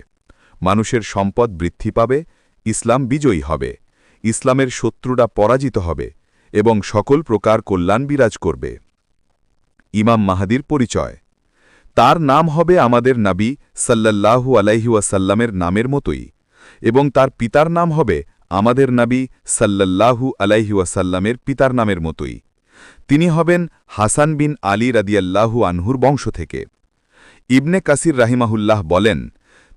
মানুষের সম্পদ বৃদ্ধি পাবে, ইসলাম বিজয়ী হবে, ইসলামের শত্রুরা পরাজিত হবে এবং সকল প্রকার কল্যাণ বিরাজ করবে। ইমাম মাহাদির পরিচয়। তার নাম হবে আমাদের নবী সাল্লাল্লাহু আলাইহি ওয়াসাল্লামের নামের মতোই এবং তার পিতার নাম হবে আমাদের নবী সাল্লাল্লাহু আলাইহি ওয়াসাল্লামের পিতার নামের মতোই। তিনি হবেন হাসান বিন আলী রাদিয়াল্লাহু আনহুর বংশ থেকে। ইবনে কাসির রাহিমাহুল্লাহ বলেন,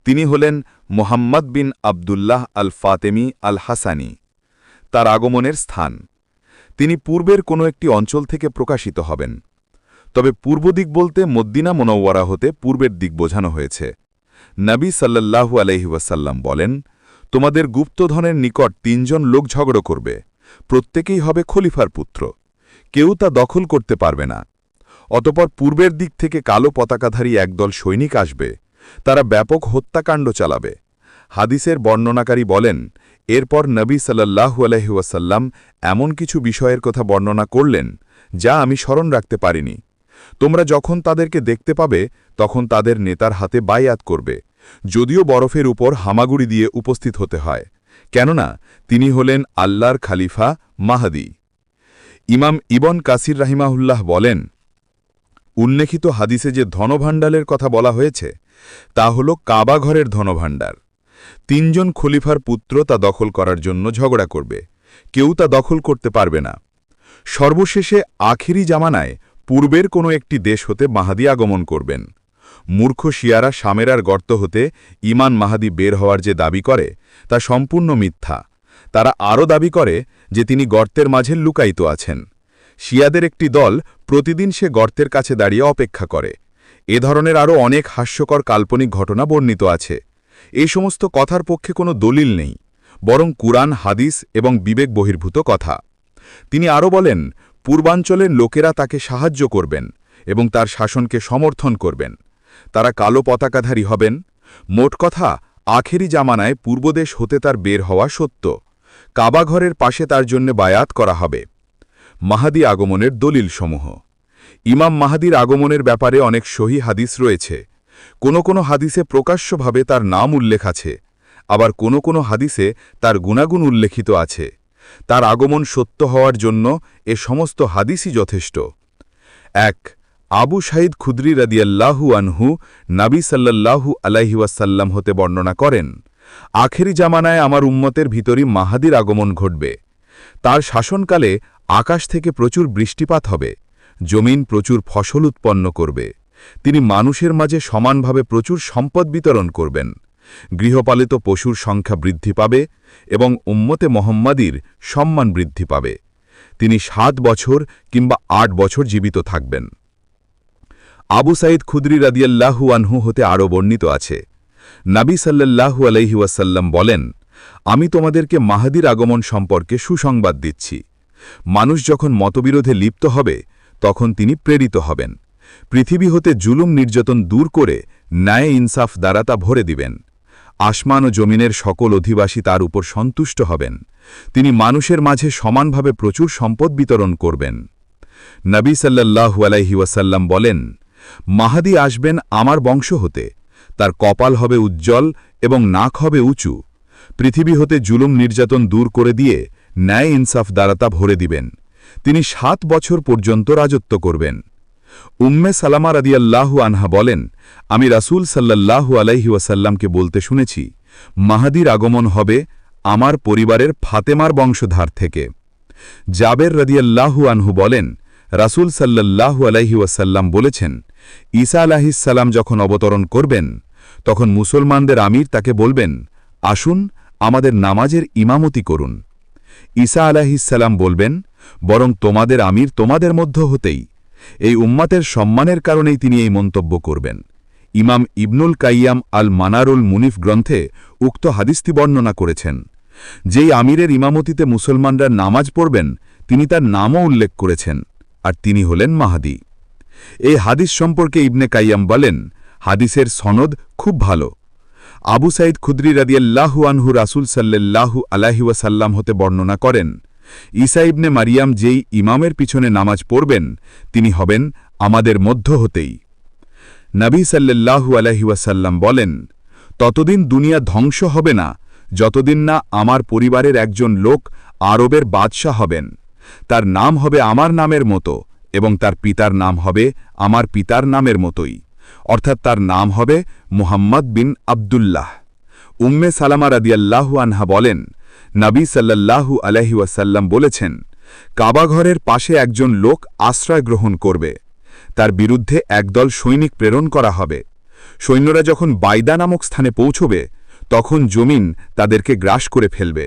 তিনি হলেন মোহাম্মদ বিন আবদুল্লাহ আল ফাতেমি আল হাসানি। তার আগমনের স্থান। তিনি পূর্বের কোনো একটি অঞ্চল থেকে প্রকাশিত হবেন, তবে পূর্ব দিক বলতে মদ্দিনা মুনাওয়ারা হতে পূর্বের দিক বোঝানো হয়েছে। নবী সাল্লাল্লাহু আলাইহি ওয়াসাল্লাম বলেন, তোমাদের গুপ্তধনের নিকট 3 জন লোক ঝগড়া করবে, প্রত্যেকেই হবে খলিফার পুত্র, কেউ তা দখল করতে পারবে না। অতপর পূর্বের দিক থেকে কালো পতাকাধারী একদল সৈনিক আসবে, তারা ব্যাপক হত্যাকাণ্ড চালাবে। হাদিসের বর্ণনাকারী বলেন, এরপর নবী সাল্লাল্লাহু আলাইহি ওয়াসাল্লাম এমন কিছু বিষয়ের কথা বর্ণনা করলেন যা আমি স্মরণ রাখতে পারিনি। তোমরা যখন তাদেরকে দেখতে পাবে তখন তাদের নেতার হাতে বায়াত করবে, যদিও বরফের উপর হামাগুড়ি দিয়ে উপস্থিত হতে হয়, কেননা তিনি হলেন আল্লাহর খালিফা মাহদী। ইমাম ইবন কাসির রাহিমাহুল্লাহ বলেন, উল্লেখিত হাদিসে যে ধনভাণ্ডারের কথা বলা হয়েছে তা হল কাবা ঘরের ধনভাণ্ডার। 3 জন খলিফার পুত্র তা দখল করার জন্য ঝগড়া করবে, কেউ তা দখল করতে পারবে না। সর্বশেষে আখিরি জামানায় পূর্বের কোনো একটি দেশ হতে মাহাদি আগমন করবেন। মূর্খ শিয়ারা সামেরার গর্ত হতে ইমান মাহাদি বের হওয়ার যে দাবি করে তা সম্পূর্ণ মিথ্যা। তারা আরও দাবি করে যে তিনি গর্তের মাঝে লুকায়িত আছেন। শিয়াদের একটি দল প্রতিদিন সে গর্তের কাছে দাঁড়িয়ে অপেক্ষা করে। এ ধরনের আরও অনেক হাস্যকর কাল্পনিক ঘটনা বর্ণিত আছে। এই সমস্ত কথার পক্ষে কোনো দলিল নেই, বরং কুরআন, হাদিস এবং বিবেক বহির্ভূত কথা। তিনি আরও বলেন, পূর্বাঞ্চলের লোকেরা তাকে সাহায্য করবেন এবং তার শাসনকে সমর্থন করবেন। তারা কালো পতাকাধারী হবেন। মোট কথা, আখেরি জামানায় পূর্বদেশ হতে তার বের হওয়া সত্য। কাবাঘরের পাশে তার জন্য বায়াত করা হবে। মাহাদি আগমনের দলিলসমূহ। ইমাম মাহাদির আগমনের ব্যাপারে অনেক সহি হাদিস রয়েছে। কোনো কোনো হাদিসে প্রকাশ্যভাবে তার নাম উল্লেখ আছে, আবার কোনো কোনো হাদিসে তার গুণাগুণ উল্লেখিত আছে। তার আগমন সত্য হওয়ার জন্য এ সমস্ত হাদিসই যথেষ্ট। 1. আবু সাঈদ খুদরি রাদিয়াল্লাহু আনহু নবী সাল্লাল্লাহু আলাইহি ওয়াসাল্লাম হতে বর্ণনা করেন, আখেরি জামানায় আমার উম্মতের ভিতরই মাহাদির আগমন ঘটবে। তার শাসনকালে আকাশ থেকে প্রচুর বৃষ্টিপাত হবে, জমিন প্রচুর ফসল উৎপন্ন করবে। তিনি মানুষের মাঝে সমানভাবে প্রচুর সম্পদ বিতরণ করবেন। গৃহপালিত পশুর সংখ্যা বৃদ্ধি পাবে এবং উম্মতে মোহাম্মদীর সম্মান বৃদ্ধি পাবে। তিনি 7 বছর কিংবা 8 বছর জীবিত থাকবেন। আবু সাঈদ খুদরি রাদিয়াল্লাহু আনহু হতে আরও বর্ণিত আছে, নবী সাল্লাল্লাহু আলাইহি ওয়াসাল্লাম বলেন, আমি তোমাদেরকে মাহাদির আগমন সম্পর্কে সুসংবাদ দিচ্ছি। মানুষ যখন মতবিরোধে লিপ্ত হবে তখন তিনি প্রেরিত হবেন। পৃথিবী হতে জুলুম নির্যাতন দূর করে ন্যায় ইনসাফ দ্বারা তা ভরে দিবেন। আসমান ও জমিনের সকল অধিবাসী তার উপর সন্তুষ্ট হবেন। তিনি মানুষের মাঝে সমানভাবে প্রচুর সম্পদ বিতরণ করবেন। নবী সাল্লাল্লাহু আলাইহি ওয়াসাল্লাম বলেন, মাহাদি আসবেন আমার বংশ হতে। তার কপাল হবে উজ্জ্বল এবং নাক হবে উঁচু। পৃথিবী হতে জুলুম নির্যাতন দূর করে দিয়ে ন্যায় ইনসাফ দ্বারা তা ভরে দিবেন। তিনি 7 বছর পর্যন্ত রাজত্ব করবেন। উম্মে সালামা রাদিয়াল্লাহু আনহা বলেন, আমি রাসূল সাল্লাল্লাহু আলাইহি ওয়াসাল্লামকে বলতে শুনেছি, মাহাদির আগমন হবে আমার পরিবারের ফাতেমার বংশধার থেকে। জাবের রাদিয়াল্লাহু আনহু বলেন, রাসূল সাল্লাল্লাহু আলাইহি ওয়াসাল্লাম বলেছেন, ঈসা আলাইহিস সালাম যখন অবতরণ করবেন তখন মুসলমানদের আমির তাকে বলবেন, আসুন আমাদের নামাজের ইমামতি করুন। ঈসা আলাইহিস সালাম বলবেন, বরং তোমাদের আমির তোমাদের মধ্য হতেই। এই উম্মাতের সম্মানের কারণেই তিনি এই মন্তব্য করবেন। ইমাম ইবনুল কাইয়াম আল মানারুল মুনিফ গ্রন্থে উক্ত হাদিসটি বর্ণনা করেছেন। যেই আমিরের ইমামতিতে মুসলমানরা নামাজ পড়বেন তিনি তার নামও উল্লেখ করেছেন, আর তিনি হলেন মাহাদি। এই হাদিস সম্পর্কে ইবনে কাইয়াম বলেন, হাদিসের সনদ খুব ভালো। আবু সাঈদ খুদরি রাদিয়াল্লাহু আনহু রাসূল সাল্লাল্লাহু আলাইহি ওয়াসাল্লাম হতে বর্ণনা করেন, ঈসা ইবনে মারিয়াম যেই ইমামের পিছনে নামাজ পড়বেন তিনি হবেন আমাদের মধ্য হতেই। নবী সাল্লাল্লাহু আলাইহি ওয়াসাল্লাম বলেন, ততদিন দুনিয়া ধ্বংস হবে না যতদিন না আমার পরিবারের একজন লোক আরবের বাদশাহ হবেন। তার নাম হবে আমার নামের মতো এবং তার পিতার নাম হবে আমার পিতার নামের মতোই, অর্থাৎ তার নাম হবে মুহাম্মদ বিন আবদুল্লাহ। উম্মে সালামা রাদিয়াল্লাহু আনহা বলেন, নবী সাল্লাল্লাহু আলাইহি ওয়াসাল্লাম বলেছেন, কাবাঘরের পাশে একজন লোক আশ্রয় গ্রহণ করবে। তার বিরুদ্ধে একদল সৈনিক প্রেরণ করা হবে। সৈন্যরা যখন বাইদা নামক স্থানে পৌঁছবে তখন জমিন তাদেরকে গ্রাস করে ফেলবে।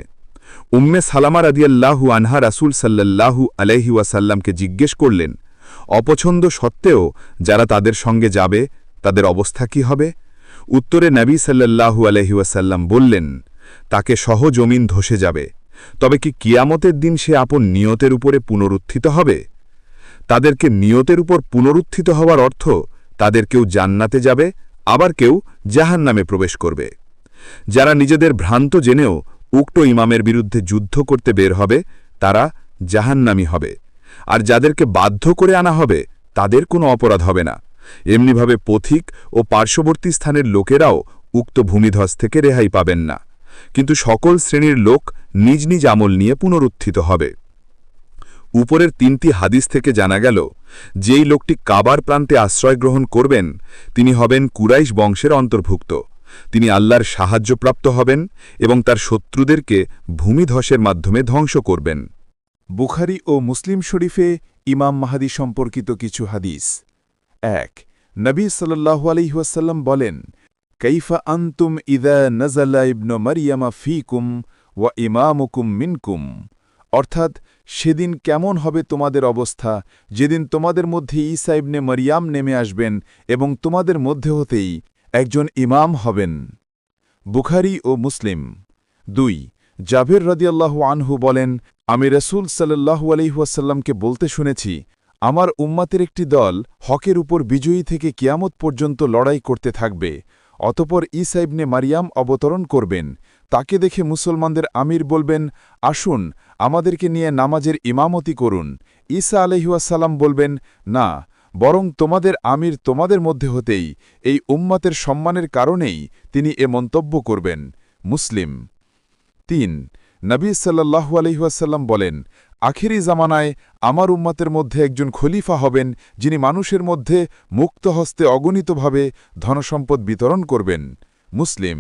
উম্মে সালামা রাদিয়াল্লাহু আনহা রাসূল সাল্লাল্লাহু আলাইহি ওয়াসাল্লামকে জিজ্ঞেস করলেন, অপছন্দ সত্ত্বেও যারা তাদের সঙ্গে যাবে তাদের অবস্থা কি হবে? উত্তরে নবী সাল্লাল্লাহু আলাইহি ওয়াসাল্লাম বললেন, তাকে সহ জমিন ধসে যাবে। তবে কি কিয়ামতের দিন সে আপন নিয়তের উপরে পুনরুত্থিত হবে? তাদেরকে নিয়তের উপর পুনরুত্থিত হওয়ার অর্থ তাদের কেউ জান্নাতে যাবে, আবার কেউ জাহান্নামে প্রবেশ করবে। যারা নিজেদের ভ্রান্ত জেনেও উক্ত ইমামের বিরুদ্ধে যুদ্ধ করতে বের হবে তারা জাহান্নামী হবে, আর যাদেরকে বাধ্য করে আনা হবে তাদের কোনো অপরাধ হবে না। এমনিভাবে পথিক ও পার্শ্ববর্তী স্থানের লোকেরাও উক্ত ভূমিধস থেকে রেহাই পাবেন না, কিন্তু সকল শ্রেণীর লোক নিজ নিজ আমল নিয়ে পুনরুত্থিত হবে। উপরের 3টি হাদিস থেকে জানা গেল, যেই লোকটি কাবার প্রান্তে আশ্রয় গ্রহণ করবেন তিনি হবেন কুরাইশ বংশের অন্তর্ভুক্ত, তিনি আল্লাহর সাহায্যপ্রাপ্ত হবেন এবং তার শত্রুদেরকে ভূমিধসের মাধ্যমে ধ্বংস করবেন। বুখারী ও মুসলিম শরীফে ইমাম মাহদী সম্পর্কিত কিছু হাদিস। 1 নবী সাল্লাল্লাহু আলাইহি ওয়াসাল্লাম বলেন, কাইফা আনতুম ইযা নাযালা ইবনু মারইয়ামা ফীকুম ওয়া ইমামুকুম মিনকুম, অর্থাৎ সেদিন কেমন হবে তোমাদের অবস্থা যেদিন তোমাদের মধ্যে ঈসা ইবনে মারইয়াম নেমে আসবেন এবং তোমাদের মধ্যে হতেই একজন ইমাম হবেন। বুখারী ও মুসলিম। 2 জাবের রাদিয়াল্লাহু আনহু বলেন, আমি রাসূল সাল্লাল্লাহু আলাইহি ওয়াসাল্লামকে বলতে শুনেছি, আমার উম্মতের একটি দল হকের উপর বিজয়ী থেকে কিয়ামত পর্যন্ত লড়াই করতে থাকবে। অতপর ঈসা ইবনে মারইয়াম অবতরণ করবেন। তাকে দেখে মুসলমানদের আমির বলবেন, আসুন আমাদেরকে নিয়ে নামাজের ইমামতি করুন। ঈসা আলাইহিসসালাম বলবেন, না, বরং তোমাদের আমির তোমাদের মধ্যে হতেই এই উম্মতের সম্মানের কারণেই তিনি এ মন্তব্য করবেন। মুসলিম। 3 নবী সাল্লাল্লাহু আলাইহি ওয়াসাল্লাম বলেন, আখিরি জামানায় আমার উম্মতের মধ্যে একজন খলিফা হবেন যিনি মানুষের মধ্যে মুক্ত হস্তে অগণিতভাবে ধনসম্পদ বিতরণ করবেন। মুসলিম।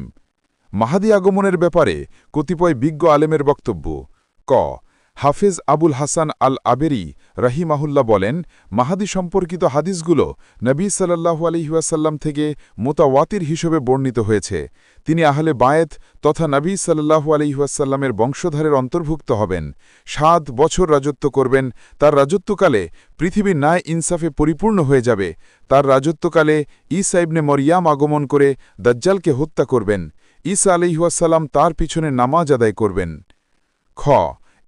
মাহাদী আগমনের ব্যাপারে কতিপয় বিজ্ঞ আলেমের বক্তব্য। ক হাফেজ আবুল হাসান আল আবেরি রাহিমাহুল্লাহ বলেন, মাহাদী সম্পর্কিত হাদিসগুলো নবী সাল্লাল্লাহু আলাইহি ওয়াসাল্লাম থেকে মুতাওয়াতির হিসেবে বর্ণিত হয়েছে। তিনি আহলে বায়েত তথা নবী সাল্লাল্লাহু আলাইহি ওয়াসাল্লামের বংশধরের অন্তর্ভুক্ত হবেন। 7 বছর রাজত্ব করবেন। তার রাজত্বকালে পৃথিবী ন্যায় ইনসাফে পরিপূর্ণ হয়ে যাবে। তার রাজত্বকালে ঈসা ইবনে মরিয়াম আগমন করে দাজ্জালকে হত্যা করবেন। ঈসা আলাইহিস সালাম তার পিছনে নামাজ আদায় করবেন। খ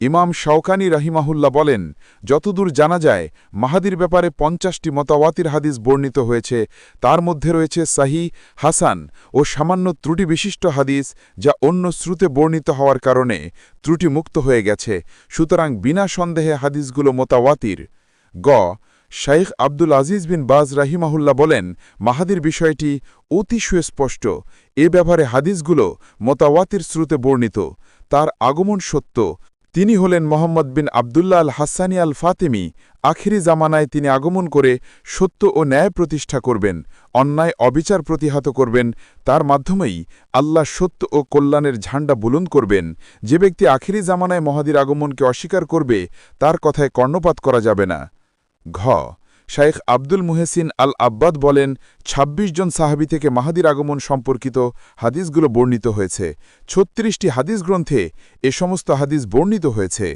ইমাম শাওকানি রাহিমাহুল্লাহ বলেন, যতদূর জানা যায় মাহাদির ব্যাপারে 50টি মুতাওয়াতির হাদিস বর্ণিত হয়েছে। তার মধ্যে রয়েছে সাহি, হাসান ও সামান্য ত্রুটি বিশিষ্ট হাদিস যা অন্য শ্রুতে বর্ণিত হওয়ার কারণে ত্রুটিমুক্ত হয়ে গেছে। সুতরাং বিনা সন্দেহে হাদিসগুলো মুতাওয়াতির। গ শাইখ আব্দুল আজিজ বিন বাজ রাহিমাহুল্লাহ বলেন, মাহাদির বিষয়টি অতি সুস্পষ্ট। এ ব্যাপারে হাদিসগুলো মুতাওয়াতির শ্রুতে বর্ণিত। তার আগমন সত্য। তিনি হলেন মোহাম্মদ বিন আবদুল্লাহ আল হাসানি আল ফাতেমি। আখিরি জামানায় তিনি আগমন করে সত্য ও ন্যায় প্রতিষ্ঠা করবেন, অন্যায় অবিচার প্রতিহত করবেন। তার মাধ্যমেই আল্লাহ সত্য ও কল্যাণের ঝান্ডা বুলন্দ করবেন। যে ব্যক্তি আখিরি জামানায় মাহাদির আগমনকে অস্বীকার করবে তার কথায় কর্ণপাত করা যাবে না। ঘ শাইখ আব্দুল মুহসিন আল আব্বাদ বলেন, ২৬ জন সাহাবী থেকে মাহাদির আগমন সম্পর্কিত হাদিসগুলো বর্ণিত হয়েছে। ৩৬টি হাদিস গ্রন্থে এ সমস্ত হাদিস বর্ণিত হয়েছে।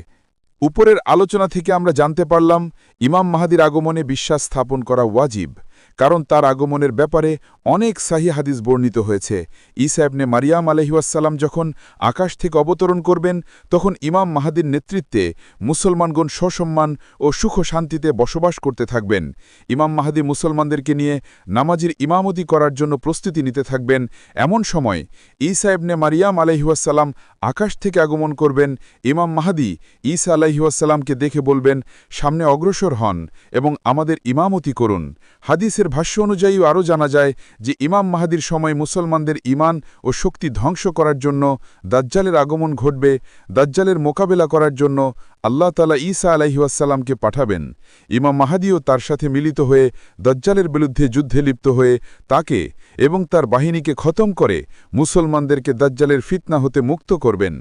উপরের আলোচনা থেকে আমরা জানতে পারলাম, ইমাম মাহাদির আগমনে বিশ্বাস স্থাপন করা ওয়াজিব, কারণ তার আগমনের ব্যাপারে অনেক সাহি হাদিস বর্ণিত হয়েছে। ঈসা ইবনে মারিয়াম আলাইহিসসালাম যখন আকাশ থেকে অবতরণ করবেন তখন ইমাম মাহাদির নেতৃত্বে মুসলমানগণ সসম্মান ও সুখ শান্তিতে বসবাস করতে থাকবেন। ইমাম মাহাদি মুসলমানদেরকে নিয়ে নামাজের ইমামতি করার জন্য প্রস্তুতি নিতে থাকবেন। এমন সময় ঈসা ইবনে মারিয়াম আলাইহিসসালাম আকাশ থেকে আগমন করবেন। ইমাম মাহাদি ঈসা আলাইহিসসালামকে দেখে বলবেন, সামনে অগ্রসর হন এবং আমাদের ইমামতি করুন। হাদিসের ভাষ্য অনুযায়ী আরও জানা যায় যে ইমাম মাহাদির সময় মুসলমানদের ঈমান ও শক্তি ধ্বংস করার জন্য দাজ্জালের আগমন ঘটবে। দাজ্জালের মোকাবেলা করার জন্য আল্লাহ তাআলা ঈসা আলাইহিসসালামকে পাঠাবেন। ইমাম মাহাদিও তার সাথে মিলিত হয়ে দাজ্জালের বিরুদ্ধে যুদ্ধে লিপ্ত হয়ে তাকে এবং তার বাহিনীকে খতম করে মুসলমানদেরকে দাজ্জালের ফিতনা হতে মুক্ত করবেন।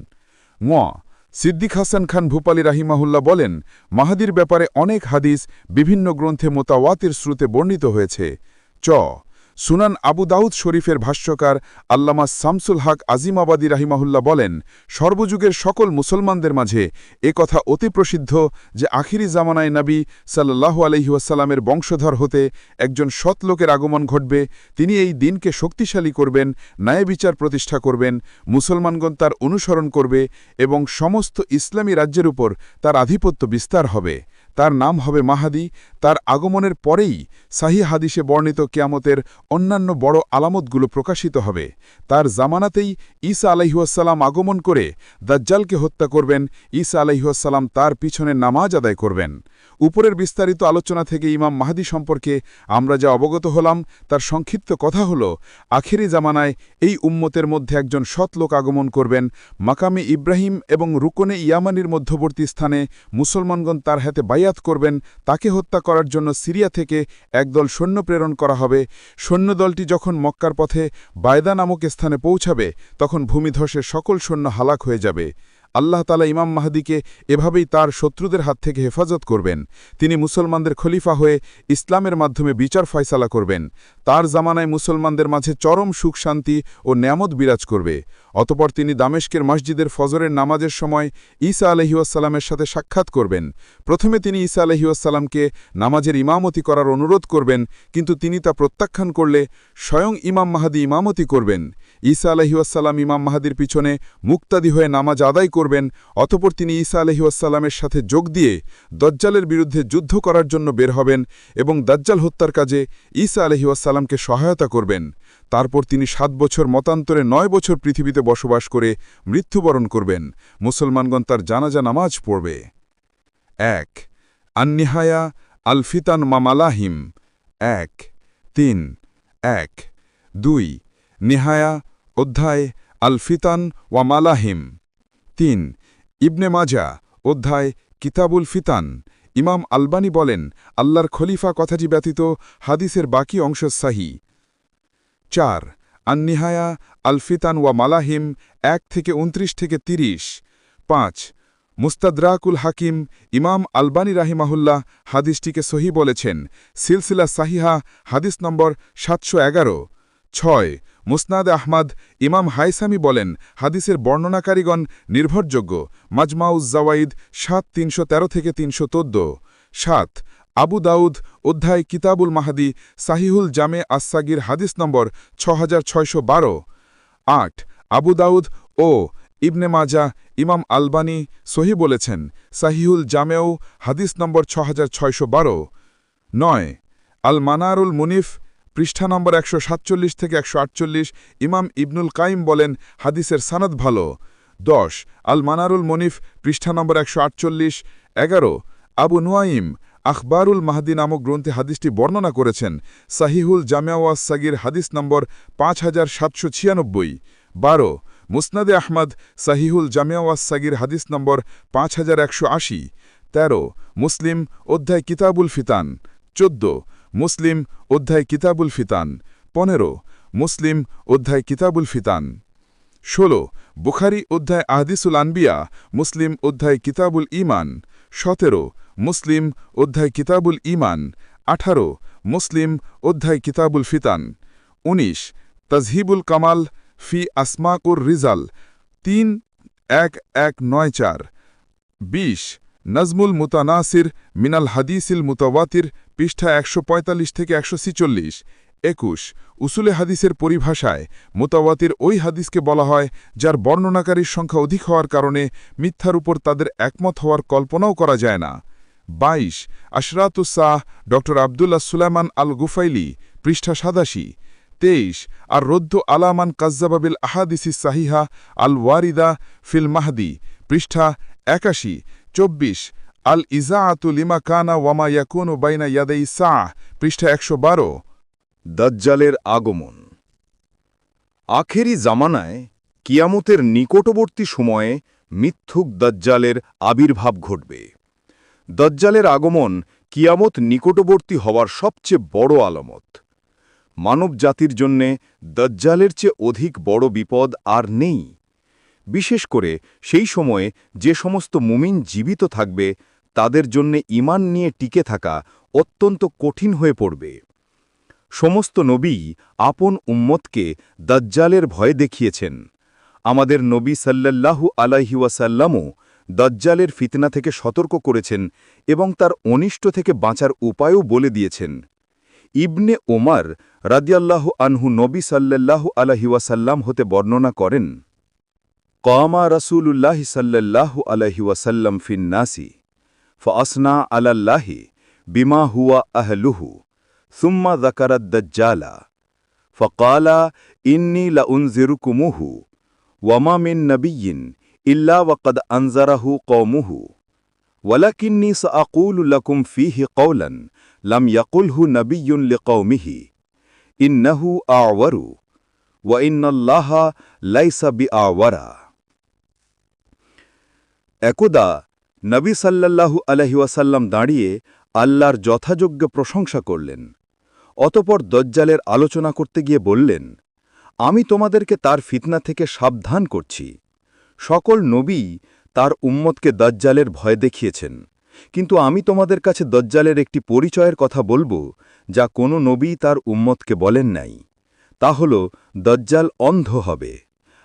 সিদ্দিক হাসান খান ভূপালী রাহিমাহুল্লাহ বলেন, মাহাদির ব্যাপারে অনেক হাদিস বিভিন্ন গ্রন্থে মুতাওয়াতির শ্রুতে বর্ণিত হয়েছে। সুনান আবু দাউদ শরীফের ভাষ্যকার আল্লামা শামসুল হক আজিমাবাদী রাহিমাহুল্লাহ বলেন, সর্বযুগের সকল মুসলমানদের মাঝে এ কথা অতি প্রসিদ্ধ যে আখিরি জামানায় নবী সাল্লাল্লাহু আলাইহি ওয়াসাল্লামের বংশধর হতে একজন সৎ লোকের আগমন ঘটবে। তিনি এই দিনকে শক্তিশালী করবেন, ন্যায় বিচার প্রতিষ্ঠা করবেন, মুসলমানগণ তার অনুসরণ করবে এবং সমস্ত ইসলামী রাজ্যের উপর তার আধিপত্য বিস্তার হবে। তার নাম হবে মাহাদি। তার আগমনের পরেই সাহি হাদিসে বর্ণিত কিয়ামতের অন্যান্য বড় আলামতগুলো প্রকাশিত হবে। তার জামানাতেই ঈসা আলাইহিওয়াসাল্লাম আগমন করে দাজ্জালকে হত্যা করবেন। ঈসা আলাইহিওয়াসাল্লাম তার পিছনে নামাজ আদায় করবেন। উপরের বিস্তারিত আলোচনা থেকে ইমাম মাহদী সম্পর্কে আমরা যা অবগত হলাম তার সংক্ষিপ্ত কথা হল, আখেরি জামানায় এই উম্মতের মধ্যে একজন সৎ লোক আগমন করবেন। মাকামে ইব্রাহিম এবং রুকনে ইয়ামানির মধ্যবর্তী স্থানে মুসলমানগণ তার হাতে বায়াত করবেন। তাকে হত্যা করার জন্য সিরিয়া থেকে একদল সৈন্য প্রেরণ করা হবে। সৈন্যদলটি যখন মক্কার পথে বায়দা নামক স্থানে পৌঁছাবে তখন ভূমিধসের সকল সৈন্য হালাক হয়ে যাবে। আল্লাহ তাআলা ইমাম মাহদীকে এভাবেই তার শত্রুদের হাত থেকে হেফাজত করবেন। তিনি মুসলমানদের খলিফা হয়ে ইসলামের মাধ্যমে বিচার ফয়সালা করবেন। তার জামানায় মুসলমানদের মাঝে চরম সুখ শান্তি ও নেয়ামত বিরাজ করবে। অতপর তিনি দামেশকের মসজিদের ফজরের নামাজের সময় ঈসা আলাইহিওয়াসাল্লামের সাথে সাক্ষাৎ করবেন। প্রথমে তিনি ঈসা আলাইহিওয়াসাল্লামকে নামাজের ইমামতি করার অনুরোধ করবেন, কিন্তু তিনি তা প্রত্যাখ্যান করলে স্বয়ং ইমাম মাহদী ইমামতি করবেন। ঈসা আলাইহিওয়াসাল্লাম ইমাম মাহদীর পিছনে মুক্তাদি হয়ে নামাজ আদায় করবেন। অতপর তিনি ঈসা আলাইহিওয়াসাল্লামের সাথে যোগ দিয়ে দজ্জালের বিরুদ্ধে যুদ্ধ করার জন্য বের হবেন এবং দাজ্জাল হত্যার কাজে ঈসা আলাইহিওয়াসাল্লামকে সহায়তা করবেন। তারপর তিনি ৭ বছর মতান্তরে ৯ বছর পৃথিবীতে বসবাস করে মৃত্যুবরণ করবেন। মুসলমানগণ তার জানাজা নামাজ পড়বে। ১ আন-নিহায়া আল ফিতান মামালাহিম ১ ৩ ১ ২ নিহায়া অধ্যায় আল ফিতান ওয়া মালাহিম ৩ ইবনে মাজা অধ্যায় কিতাবুল ফিতান। ইমাম আলবানী বলেন, আল্লাহর খলিফা কথাটি ব্যতীত হাদিসের বাকি অংশ সাহি। ৪ আন-নিহায়া আল ফিতান ওয়া মালাহিম ১ থেকে ২৯ থেকে ৩০। ৫ মুস্তাদরাকুল হাকিম। ইমাম আলবানী রাহিমাহুল্লাহ হাদিসটিকে সহি বলেছেন। সিলসিলা সাহিহা হাদিস নম্বর ৭১১। ৬ মুসনাদ আহমদ। ইমাম হাইসামি বলেন, হাদিসের বর্ণনাকারীগণ নির্ভরযোগ্য। মাজমাউজ জাওয়াইদ ৭ ৩১৩ থেকে ৩১৪। ৭ আবু দাউদ অধ্যায় কিতাবুল মাহাদি সাহিহুল জামে আস-সাগির হাদিস নম্বর ৬৬১২। ৮ আবু দাউদ ও ইবনে মাজা। ইমাম আলবানী সহি বলেছেন। সাহিহুল জামেও হাদিস নম্বর ৬৬১২। ৯ আল মানারুল মুনিফ পৃষ্ঠা নম্বর ১৪৭ থেকে ১৪৮। ইমাম ইবনুল কাইম বলেন, হাদিসের সানদ ভালো। ১০ আল মানারুল মুনিফ পৃষ্ঠা নম্বর ১৪৮। ১১ আবু নুয়াইম আখবারুল মাহদি নামক গ্রন্থে হাদিসটি বর্ণনা করেছেন। সাহিহুল জামিয়া সাগির হাদিস নম্বর ৫৭৯৬। ১২ মুসনাদে আহমদ সাহিহুল জামিয়া সাগির হাদিস নম্বর ৫১৮০। ১৩ মুসলিম অধ্যায় কিতাবুল ফিতান। ১৪ মুসলিম অধ্যায় কিতাবুল ফিতান। ১৫ মুসলিম অধ্যায় কিতাবুল ফিতান। ১৬ বুখারি অধ্যায় আহদিসুল আনবিয়া। মুসলিম অধ্যায় কিতাবুল ইমান। ১৭ মুসলিম অধ্যায় কিতাবুল ইমান। ১৮ মুসলিম অধ্যায় কিতাবুল ফিতান। ১৯ তাজহিবুল কামাল ফি আসমাকুর রিজাল ৩-১-১-৯-৪। ২০ নজমুল মুতানাসির মিনাল হাদিসিল মুতাওয়াতির পৃষ্ঠা ১৪৫ থেকে ১৪৬। ২১ উসুলে হাদিসের পরিভাষায় মুতাওয়াতির ওই হাদিসকে বলা হয় যার বর্ণনাকারীর সংখ্যা অধিক হওয়ার কারণে মিথ্যার উপর তাদের একমত হওয়ার কল্পনাও করা যায় না। ২২ আশরাতুসাহ ড আবদুল্লাহ সুলাইমান আল গুফাইলি পৃষ্ঠা ৮৭। ২৩ আর রদ্দ আলামান কাজ্জাবাবিল আহাদিসি সাহিহা আল ওয়ারিদা ফিল মাহদি পৃষ্ঠা ৮১। ২৪ আল ইজাআতু লিমা কানা ওয়ামা ইয়াকুনু বাইনা ইয়াদাই সাহ পৃষ্ঠা ১১২। দাজ্জালের আগমন। আখেরি জামানায় কিয়ামতের নিকটবর্তী সময়ে মিথ্যুক দাজ্জালের আবির্ভাব ঘটবে। দাজ্জালের আগমন কিয়ামত নিকটবর্তী হওয়ার সবচেয়ে বড় আলামত। মানব জাতির জন্যে দাজ্জালের চেয়ে অধিক বড় বিপদ আর নেই। বিশেষ করে সেই সময়ে যে সমস্ত মুমিন জীবিত থাকবে তাদের জন্যে ঈমান নিয়ে টিকে থাকা অত্যন্ত কঠিন হয়ে পড়বে। সমস্ত নবী আপন উম্মতকে দাজ্জালের ভয় দেখিয়েছেন। আমাদের নবী সাল্লাল্লাহু আলাইহি ওয়াসাল্লামও দাজ্জালের ফিতনা থেকে সতর্ক করেছেন এবং তার অনিষ্ট থেকে বাঁচার উপায়ও বলে দিয়েছেন। ইবনে ওমর রাদিয়াল্লাহু আনহু নবী সাল্লাল্লাহু আলাইহি ওয়াসাল্লাম হতে বর্ণনা করেন, কামা রাসূলুল্লাহি সাল্লাল্লাহু আলাইহি ওয়াসাল্লাম ফিন নাসি فأصنع على الله بما هو أهله ثم ذكر الدجال فقال إني لأنذركموه وما من نبي إلا وقد أنذره قومه ولكني سأقول لكم فيه قولا لم يقله نبي لقومه إنه أعور وإن الله ليس بأعور একদা নবী সাল্লাল্লাহু আলাইহি ওয়াসাল্লাম দাঁড়িয়ে আল্লাহর যথাযোগ্য প্রশংসা করলেন। অতঃপর দজ্জালের আলোচনা করতে গিয়ে বললেন, আমি তোমাদেরকে তার ফিতনা থেকে সাবধান করছি। সকল নবী তার উম্মতকে দজ্জালের ভয় দেখিয়েছেন, কিন্তু আমি তোমাদের কাছে দজ্জালের একটি পরিচয়ের কথা বলবো যা কোনো নবী তার উম্মতকে বলেন নাই। তা হল দজ্জাল অন্ধ হবে,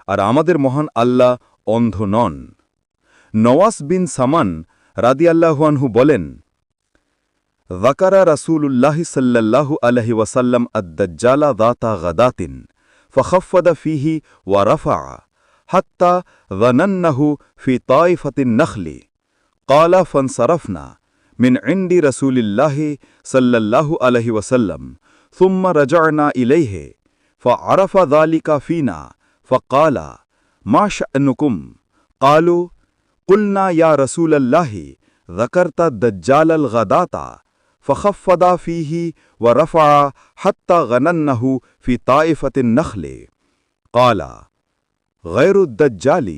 আর আমাদের মহান আল্লাহ অন্ধ নন। নওয়াস বিন সামান রাদিয়াল্লাহু আনহু বলেন, যাকারা রাসূলুল্লাহি সাল্লাল্লাহু আলাইহি ওয়াসাল্লাম আদ-দাজ্জালা যাতা গাদাতিন ফাখাফফাদা ফীহি ওয়া রাফা'a হাত্তা যানান্নাহু ফি তাইফাতিন নাখলি ক্বালা ফানসারাফনা মিন ইনদি রাসূলিল্লাহি সাল্লাল্লাহু আলাইহি ওয়াসাল্লাম সুম্মা রাজা'না ইলাইহি ফা'আরাফা যালিকা ফীনা ফাকালা মা শা'নুকুম ক্বালু قلنا يا رسول الله ذكرت الدجال الغداة فخفض فيه ورفع حتى غننه في طائفة النخل قال غير الدجال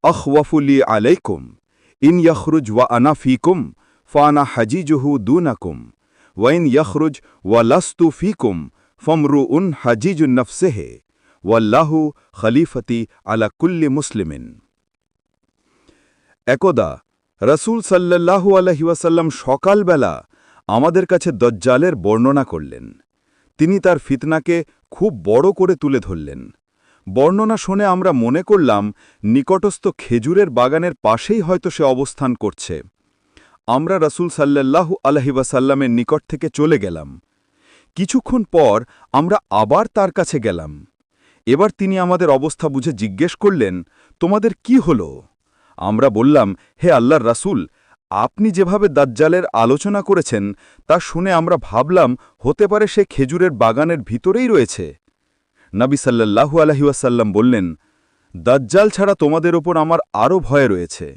أخوف لي عليكم إن يخرج وأنا فيكم فأنا حجيجه دونكم وإن يخرج ولست فيكم فامرؤ حجيج نفسه والله خليفتي على كل مسلم একদা রাসূল সাল্লাল্লাহু আলাইহি ওয়াসাল্লাম সকালবেলা আমাদের কাছে দজ্জালের বর্ণনা করলেন। তিনি তার ফিতনাকে খুব বড় করে তুলে ধরলেন। বর্ণনা শুনে আমরা মনে করলাম নিকটস্থ খেজুরের বাগানের পাশেই হয়তো সে অবস্থান করছে। আমরা রাসূল সাল্লাল্লাহু আলাইহি ওয়াসাল্লামের নিকট থেকে চলে গেলাম। কিছুক্ষণ পর আমরা আবার তার কাছে গেলাম। এবার তিনি আমাদের অবস্থা বুঝে জিজ্ঞেস করলেন, তোমাদের কি হলো? আমরা বললাম, হে আল্লাহর রাসূল, আপনি যেভাবে দাজ্জালের আলোচনা করেছেন তা শুনে আমরা ভাবলাম হতে পারে সে খেজুরের বাগানের ভিতরেই রয়েছে। নবী সাল্লাল্লাহু আলাইহি ওয়াসাল্লাম বললেন, দাজ্জাল ছাড়া তোমাদের ওপর আমার আরও ভয় রয়েছে।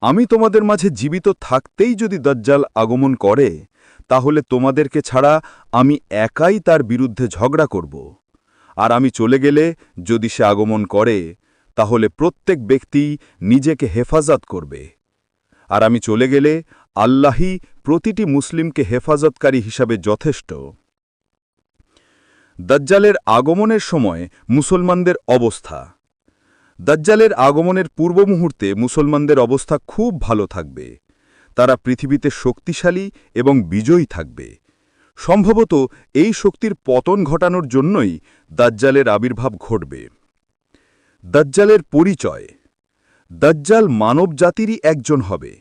আমি তোমাদের মাঝে জীবিত থাকতেই যদি দাজ্জাল আগমন করে তাহলে তোমাদেরকে ছাড়া আমি একাই তার বিরুদ্ধে ঝগড়া করব, আর আমি চলে গেলে যদি সে আগমন করে তাহলে প্রত্যেক ব্যক্তি নিজেকে হেফাজত করবে, আর আমি চলে গেলে আল্লাহই প্রতিটি মুসলিমকে হেফাজতকারী হিসাবে যথেষ্ট। দাজ্জালের আগমনের সময় মুসলমানদের অবস্থা। দাজ্জালের আগমনের পূর্ব মুহূর্তে মুসলমানদের অবস্থা খুব ভালো থাকবে। তারা পৃথিবীতে শক্তিশালী এবং বিজয়ী থাকবে। সম্ভবত এই শক্তির পতন ঘটানোর জন্যই দাজ্জালের আবির্ভাব ঘটবে। দাজ্জালের পরিচয়। দাজ্জাল মানব জাতিরই একজন হবে।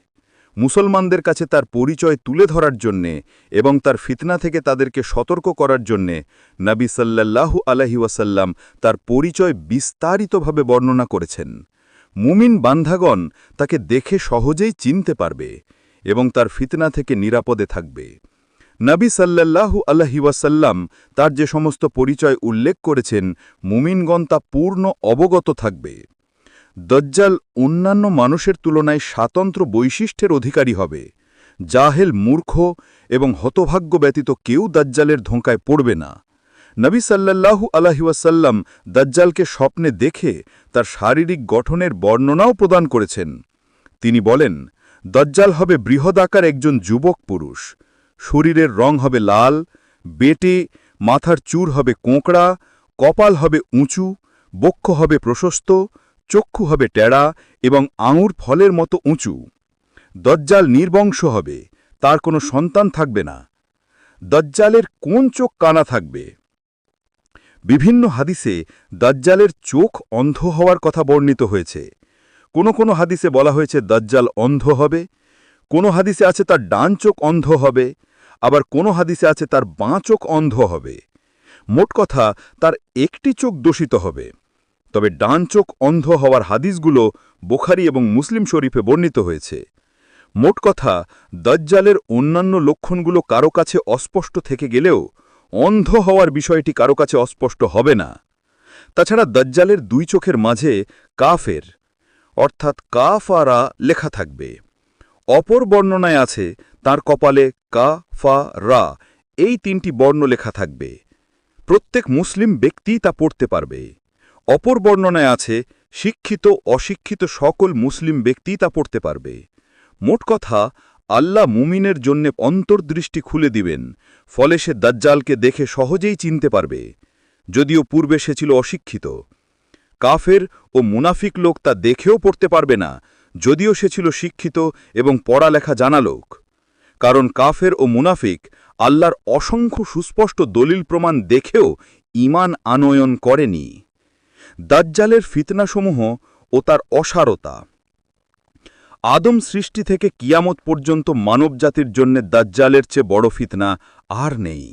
মুসলমানদের কাছে তার পরিচয় তুলে ধরার জন্যে এবং তার ফিতনা থেকে তাদেরকে সতর্ক করার জন্যে নবী সাল্লাল্লাহু আলাইহি ওয়াসাল্লাম তার পরিচয় বিস্তারিতভাবে বর্ণনা করেছেন। মুমিন বান্ধাগণ তাকে দেখে সহজেই চিনতে পারবে এবং তার ফিতনা থেকে নিরাপদে থাকবে। নবী সাল্লাল্লাহু আলাইহি ওয়াসাল্লাম তার যে সমস্ত পরিচয় উল্লেখ করেছেন মুমিনগণ তা পূর্ণ অবগত থাকবে। দাজ্জাল অন্যান্য মানুষের তুলনায় স্বাতন্ত্র্য বৈশিষ্ট্যের অধিকারী হবে। জাহেল, মূর্খ এবং হতভাগ্য ব্যতীত কেউ দাজ্জালের ধোঁকায় পড়বে না। নবী সাল্লাল্লাহু আলাইহি ওয়াসাল্লাম দাজ্জালকে স্বপ্নে দেখে তার শারীরিক গঠনের বর্ণনাও প্রদান করেছেন। তিনি বলেন, দাজ্জাল হবে বৃহদাকার একজন যুবক পুরুষ। শরীরের রং হবে লাল, বেটে, মাথার চুর হবে কোঁকড়া, কপাল হবে উঁচু, বক্ষ হবে প্রশস্ত, চক্ষু হবে টেড়া এবং আঙুর ফলের মতো উঁচু। দাজ্জাল নির্বংশ হবে, তার কোনো সন্তান থাকবে না। দাজ্জালের কোন চোখ কানা থাকবে? বিভিন্ন হাদিসে দাজ্জালের চোখ অন্ধ হওয়ার কথা বর্ণিত হয়েছে। কোনো হাদিসে বলা হয়েছে দাজ্জাল অন্ধ হবে, কোনো হাদিসে আছে তার ডান চোখ অন্ধ হবে, আবার কোনো হাদিসে আছে তার বাঁ চোখ অন্ধ হবে। মোট কথা তার একটি চোখ দূষিত হবে। তবে ডান চোখ অন্ধ হওয়ার হাদিসগুলো বুখারী এবং মুসলিম শরীফে বর্ণিত হয়েছে। মোট কথা, দাজ্জালের অন্যান্য লক্ষণগুলো কারো কাছে অস্পষ্ট থেকে গেলেও অন্ধ হওয়ার বিষয়টি কারো কাছে অস্পষ্ট হবে না। তাছাড়া দাজ্জালের দুই চোখের মাঝে কাফের অর্থাৎ কাফারা লেখা থাকবে। অপর বর্ণনায় আছে তার কপালে কাফারা এই 3টি বর্ণ লেখা থাকবে। প্রত্যেক মুসলিম ব্যক্তি তা পড়তে পারবে। অপর বর্ণনায় আছে শিক্ষিত অশিক্ষিত সকল মুসলিম ব্যক্তি তা পড়তে পারবে। মোট কথা, আল্লাহ মুমিনের জন্য অন্তর্দৃষ্টি খুলে দিবেন, ফলে সে দাজ্জালকে দেখে সহজেই চিনতে পারবে, যদিও পূর্বে সে ছিল অশিক্ষিত। কাফের ও মুনাফিক লোক তা দেখেও পড়তে পারবে না, যদিও সে ছিল শিক্ষিত এবং পড়ালেখা জানা লোক। কারণ কাফের ও মুনাফিক আল্লাহর অসংখ্য সুস্পষ্ট দলিল প্রমাণ দেখেও ঈমান আনয়ন করেনি। দাজ্জালের ফিতনাসমূহ ও তার অসারতা। আদম সৃষ্টি থেকে কিয়ামত পর্যন্ত মানবজাতির জন্য দাজ্জালের চেয়ে বড় ফিতনা আর নেই।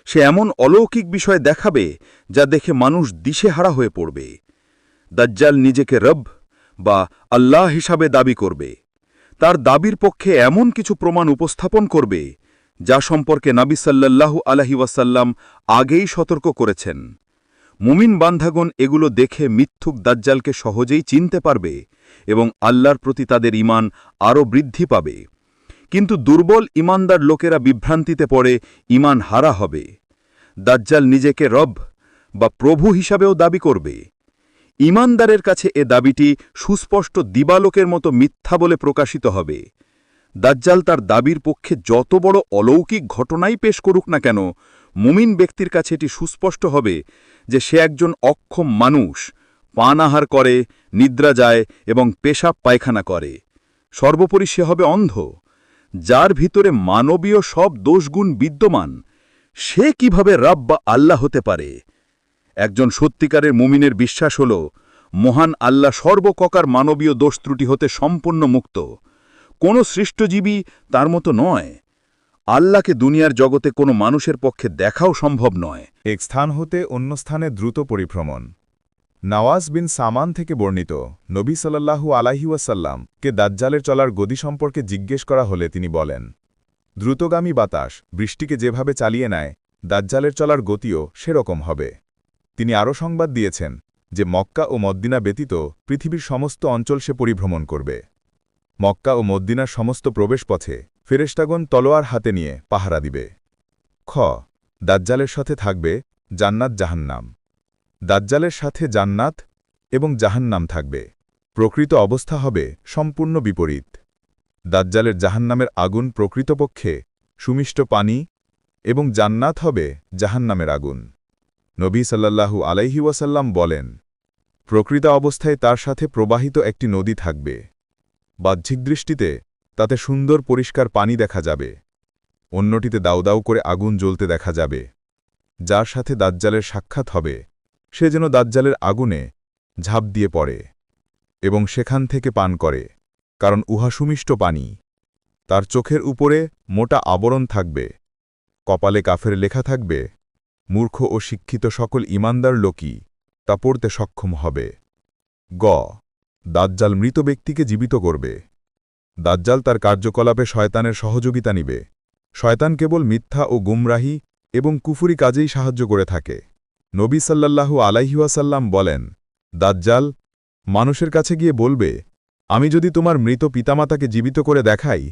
সে এমন অলৌকিক বিষয় দেখাবে যা দেখে মানুষ দিশেহারা হয়ে পড়বে। দাজ্জাল নিজেকে রব বা আল্লাহ হিসাবে দাবি করবে। তার দাবির পক্ষে এমন কিছু প্রমাণ উপস্থাপন করবে যা সম্পর্কে নবী সাল্লাল্লাহু আলাইহি ওয়াসাল্লাম আগেই সতর্ক করেছেন। মুমিন বান্ধাগণ এগুলো দেখে মিথ্যুক দাজ্জালকে সহজেই চিনতে পারবে এবং আল্লাহর প্রতি তাদের ঈমান আরও বৃদ্ধি পাবে। কিন্তু দুর্বল ঈমানদার লোকেরা বিভ্রান্তিতে পড়ে ঈমান হারা হবে। দাজ্জাল নিজেকে রব বা প্রভু হিসাবেও দাবি করবে। ঈমানদারের কাছে এ দাবিটি সুস্পষ্ট দিবালোকের মতো মিথ্যা বলে প্রকাশিত হবে। দাজ্জাল তার দাবির পক্ষে যত বড় অলৌকিক ঘটনাই পেশ করুক না কেন, মুমিন ব্যক্তির কাছে এটি সুস্পষ্ট হবে যে সে একজন অক্ষম মানুষ, পানাহার করে, নিদ্রা যায় এবং পেশাব পায়খানা করে। সর্বোপরি সে হবে অন্ধ, যার ভিতরে মানবীয় সব দোষগুণ বিদ্যমান। সে কিভাবে রব বা আল্লাহ হতে পারে? একজন সত্যিকারের মুমিনের বিশ্বাস হল মহান আল্লাহ সর্বপ্রকার মানবীয় দোষ ত্রুটি হতে সম্পূর্ণ মুক্ত। কোনো সৃষ্টজীবী তার মতো নয়। আল্লাহকে দুনিয়ার জগতে কোনো মানুষের পক্ষে দেখাও সম্ভব নয়। এক স্থান হতে অন্য স্থানে দ্রুত পরিভ্রমণ। নওয়াজ বিন সামান থেকে বর্ণিত, নবী সাল্লাল্লাহু আলাইহি ওয়াসাল্লামকে দাজ্জালের চলার গতি সম্পর্কে জিজ্ঞেস করা হলে তিনি বলেন, দ্রুতগামী বাতাস বৃষ্টিকে যেভাবে চালিয়ে নেয়, দাজ্জালের চলার গতিও সেরকম হবে। তিনি আরও সংবাদ দিয়েছেন যে মক্কা ও মদ্দিনা ব্যতীত পৃথিবীর সমস্ত অঞ্চল সে পরিভ্রমণ করবে। মক্কা ও মদ্দিনার সমস্ত প্রবেশপথে ফেরেশতাগণ তলোয়ার হাতে নিয়ে পাহারা দিবে। খ, দাজ্জালের সাথে থাকবে জান্নাত জাহান্নাম। দাজ্জালের সাথে জান্নাত এবং জাহান্নাম থাকবে। প্রকৃত অবস্থা হবে সম্পূর্ণ বিপরীত। দাজ্জালের জাহান্নামের আগুন প্রকৃতপক্ষে সুমিষ্ট পানি এবং জান্নাত হবে জাহান্নামের আগুন। নবী সাল্লাল্লাহু আলাইহি ওয়াসাল্লাম বলেন, প্রকৃত অবস্থায় তার সাথে প্রবাহিত একটি নদী থাকবে। বাহ্যিক দৃষ্টিতে তাতে সুন্দর পরিষ্কার পানি দেখা যাবে, অন্যটিতে দাউ দাউ করে আগুন জ্বলতে দেখা যাবে। যার সাথে দাজ্জালের সাক্ষাৎ হবে সে যেন দাজ্জালের আগুনে ঝাঁপ দিয়ে পড়ে এবং সেখান থেকে পান করে, কারণ উহা সুমিষ্ট পানি। তার চোখের উপরে মোটা আবরণ থাকবে, কপালে কাফের লেখা থাকবে। মূর্খ ও শিক্ষিত সকল ঈমানদার লোকই তা পড়তে সক্ষম হবে। গ, দাজ্জাল মৃত ব্যক্তিকে জীবিত করবে। দাজ্জাল তার কার্যকলাপে শয়তানের সহযোগিতা নিবে। শয়তান কেবল মিথ্যা ও গুমরাহি এবং কুফুরি কাজেই সাহায্য করে থাকে। নবী সাল্লাল্লাহু আলাইহি ওয়াসাল্লাম বলেন, দাজ্জাল মানুষের কাছে গিয়ে বলবে, আমি যদি তোমার মৃত পিতামাতাকে জীবিত করে দেখাই,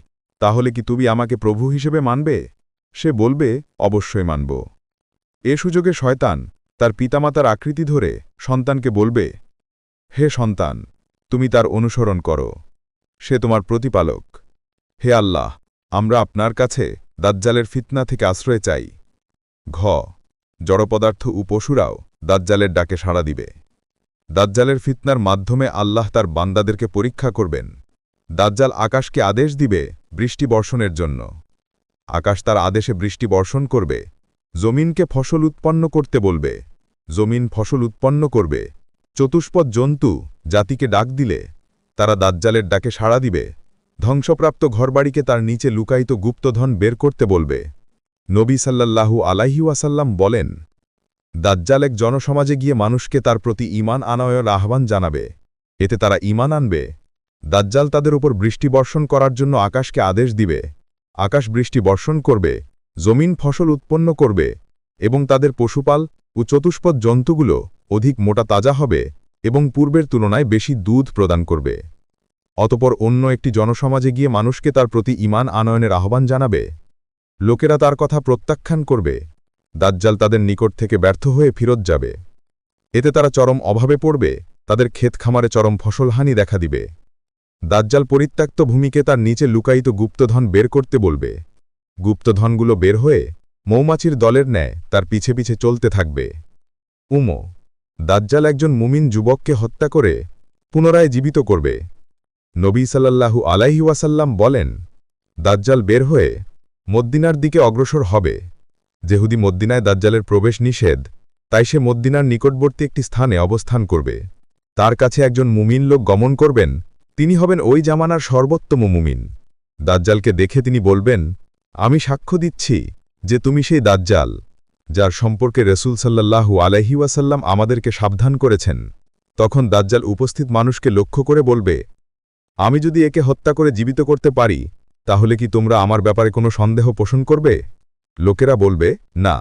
তাহলে কি তুমি আমাকে প্রভু হিসেবে মানবে? সে বলবে, অবশ্যই মানব। এ সুযোগে শয়তান তার পিতামাতার আকৃতি ধরে সন্তানকে বলবে, হে সন্তান, তুমি তার অনুসরণ করো, সে তোমার প্রতিপালক। হে আল্লাহ, আমরা আপনার কাছে দাজ্জালের ফিতনা থেকে আশ্রয় চাই। ঘ, জড়পদার্থ ও পশুরাও দাজ্জালের ডাকে সাড়া দিবে। দাজ্জালের ফিতনার মাধ্যমে আল্লাহ তার বান্দাদেরকে পরীক্ষা করবেন। দাজ্জাল আকাশকে আদেশ দিবে বৃষ্টি বর্ষণের জন্য। আকাশ তার আদেশে বৃষ্টি বর্ষণ করবে। জমিনকে ফসল উৎপন্ন করতে বলবে, জমিন ফসল উৎপন্ন করবে। চতুষ্পদ জন্তু জাতিকে ডাক দিলে তারা দাজ্জালের ডাকে সাড়া দিবে। ধ্বংসপ্রাপ্ত ঘরবাড়িকে তার নিচে লুকায়িত গুপ্তধন বের করতে বলবে। নবী সাল্লাল্লাহু আলাইহি ওয়াসাল্লাম বলেন, দাজ্জাল এক জনসমাজে গিয়ে মানুষকে তার প্রতি ঈমান আনয়নের আহ্বান জানাবে। এতে তারা ঈমান আনবে দাজ্জাল তাদের উপর বৃষ্টি বর্ষণ করার জন্য আকাশকে আদেশ দিবে। আকাশ বৃষ্টি বর্ষণ করবে, জমিন ফসল উৎপন্ন করবে এবং তাদের পশুপাল ও চতুষ্পদ জন্তুগুলো অধিক মোটা তাজা হবে এবং পূর্বের তুলনায় বেশি দুধ প্রদান করবে। অতপর অন্য একটি জনসমাজে গিয়ে মানুষকে তার প্রতি ঈমান আনয়নের আহ্বান জানাবে। লোকেরা তার কথা প্রত্যাখ্যান করবে। দাজ্জাল তাদের নিকট থেকে ব্যর্থ হয়ে ফিরত যাবে। এতে তারা চরম অভাবে পড়বে, তাদের ক্ষেত খামারে চরম ফসলহানি দেখা দিবে। দাজ্জাল পরিত্যক্ত ভূমিকে তার নিচে লুকায়িত গুপ্তধন বের করতে বলবে। গুপ্তধনগুলো বের হয়ে মৌমাছির দলের ন্যায় তার পিছে পিছে চলতে থাকবে। দাজ্জাল একজন মুমিন যুবককে হত্যা করে পুনরায় জীবিত করবে। নবী সাল্লাল্লাহু আলাইহি ওয়াসাল্লাম বলেন, দাজ্জাল বের হয়ে মদ্দিনার দিকে অগ্রসর হবে। যেহুদি মদ্দিনায় দাজ্জালের প্রবেশ নিষেধ, তাই সে মদ্দিনার নিকটবর্তী একটি স্থানে অবস্থান করবে। তার কাছে একজন মুমিন লোক গমন করবেন, তিনি হবেন ওই জামানার সর্বোত্তম মুমিন। দাজ্জালকে দেখে তিনি বলবেন, আমি সাক্ষ্য দিচ্ছি যে তুমি সেই দাজ্জাল, যার সম্পর্কে রসুল সাল্লাল্লাহু আলাইহি ওয়াসাল্লাম আমাদেরকে সাবধান করেছেন। তখন দাজ্জাল উপস্থিত মানুষকে লক্ষ্য করে বলবে, আমি যদি একে হত্যা করে জীবিত করতে পারি, তাহলে কি তোমরা আমার ব্যাপারে কোনো সন্দেহ পোষণ করবে? লোকেরা বলবে, না।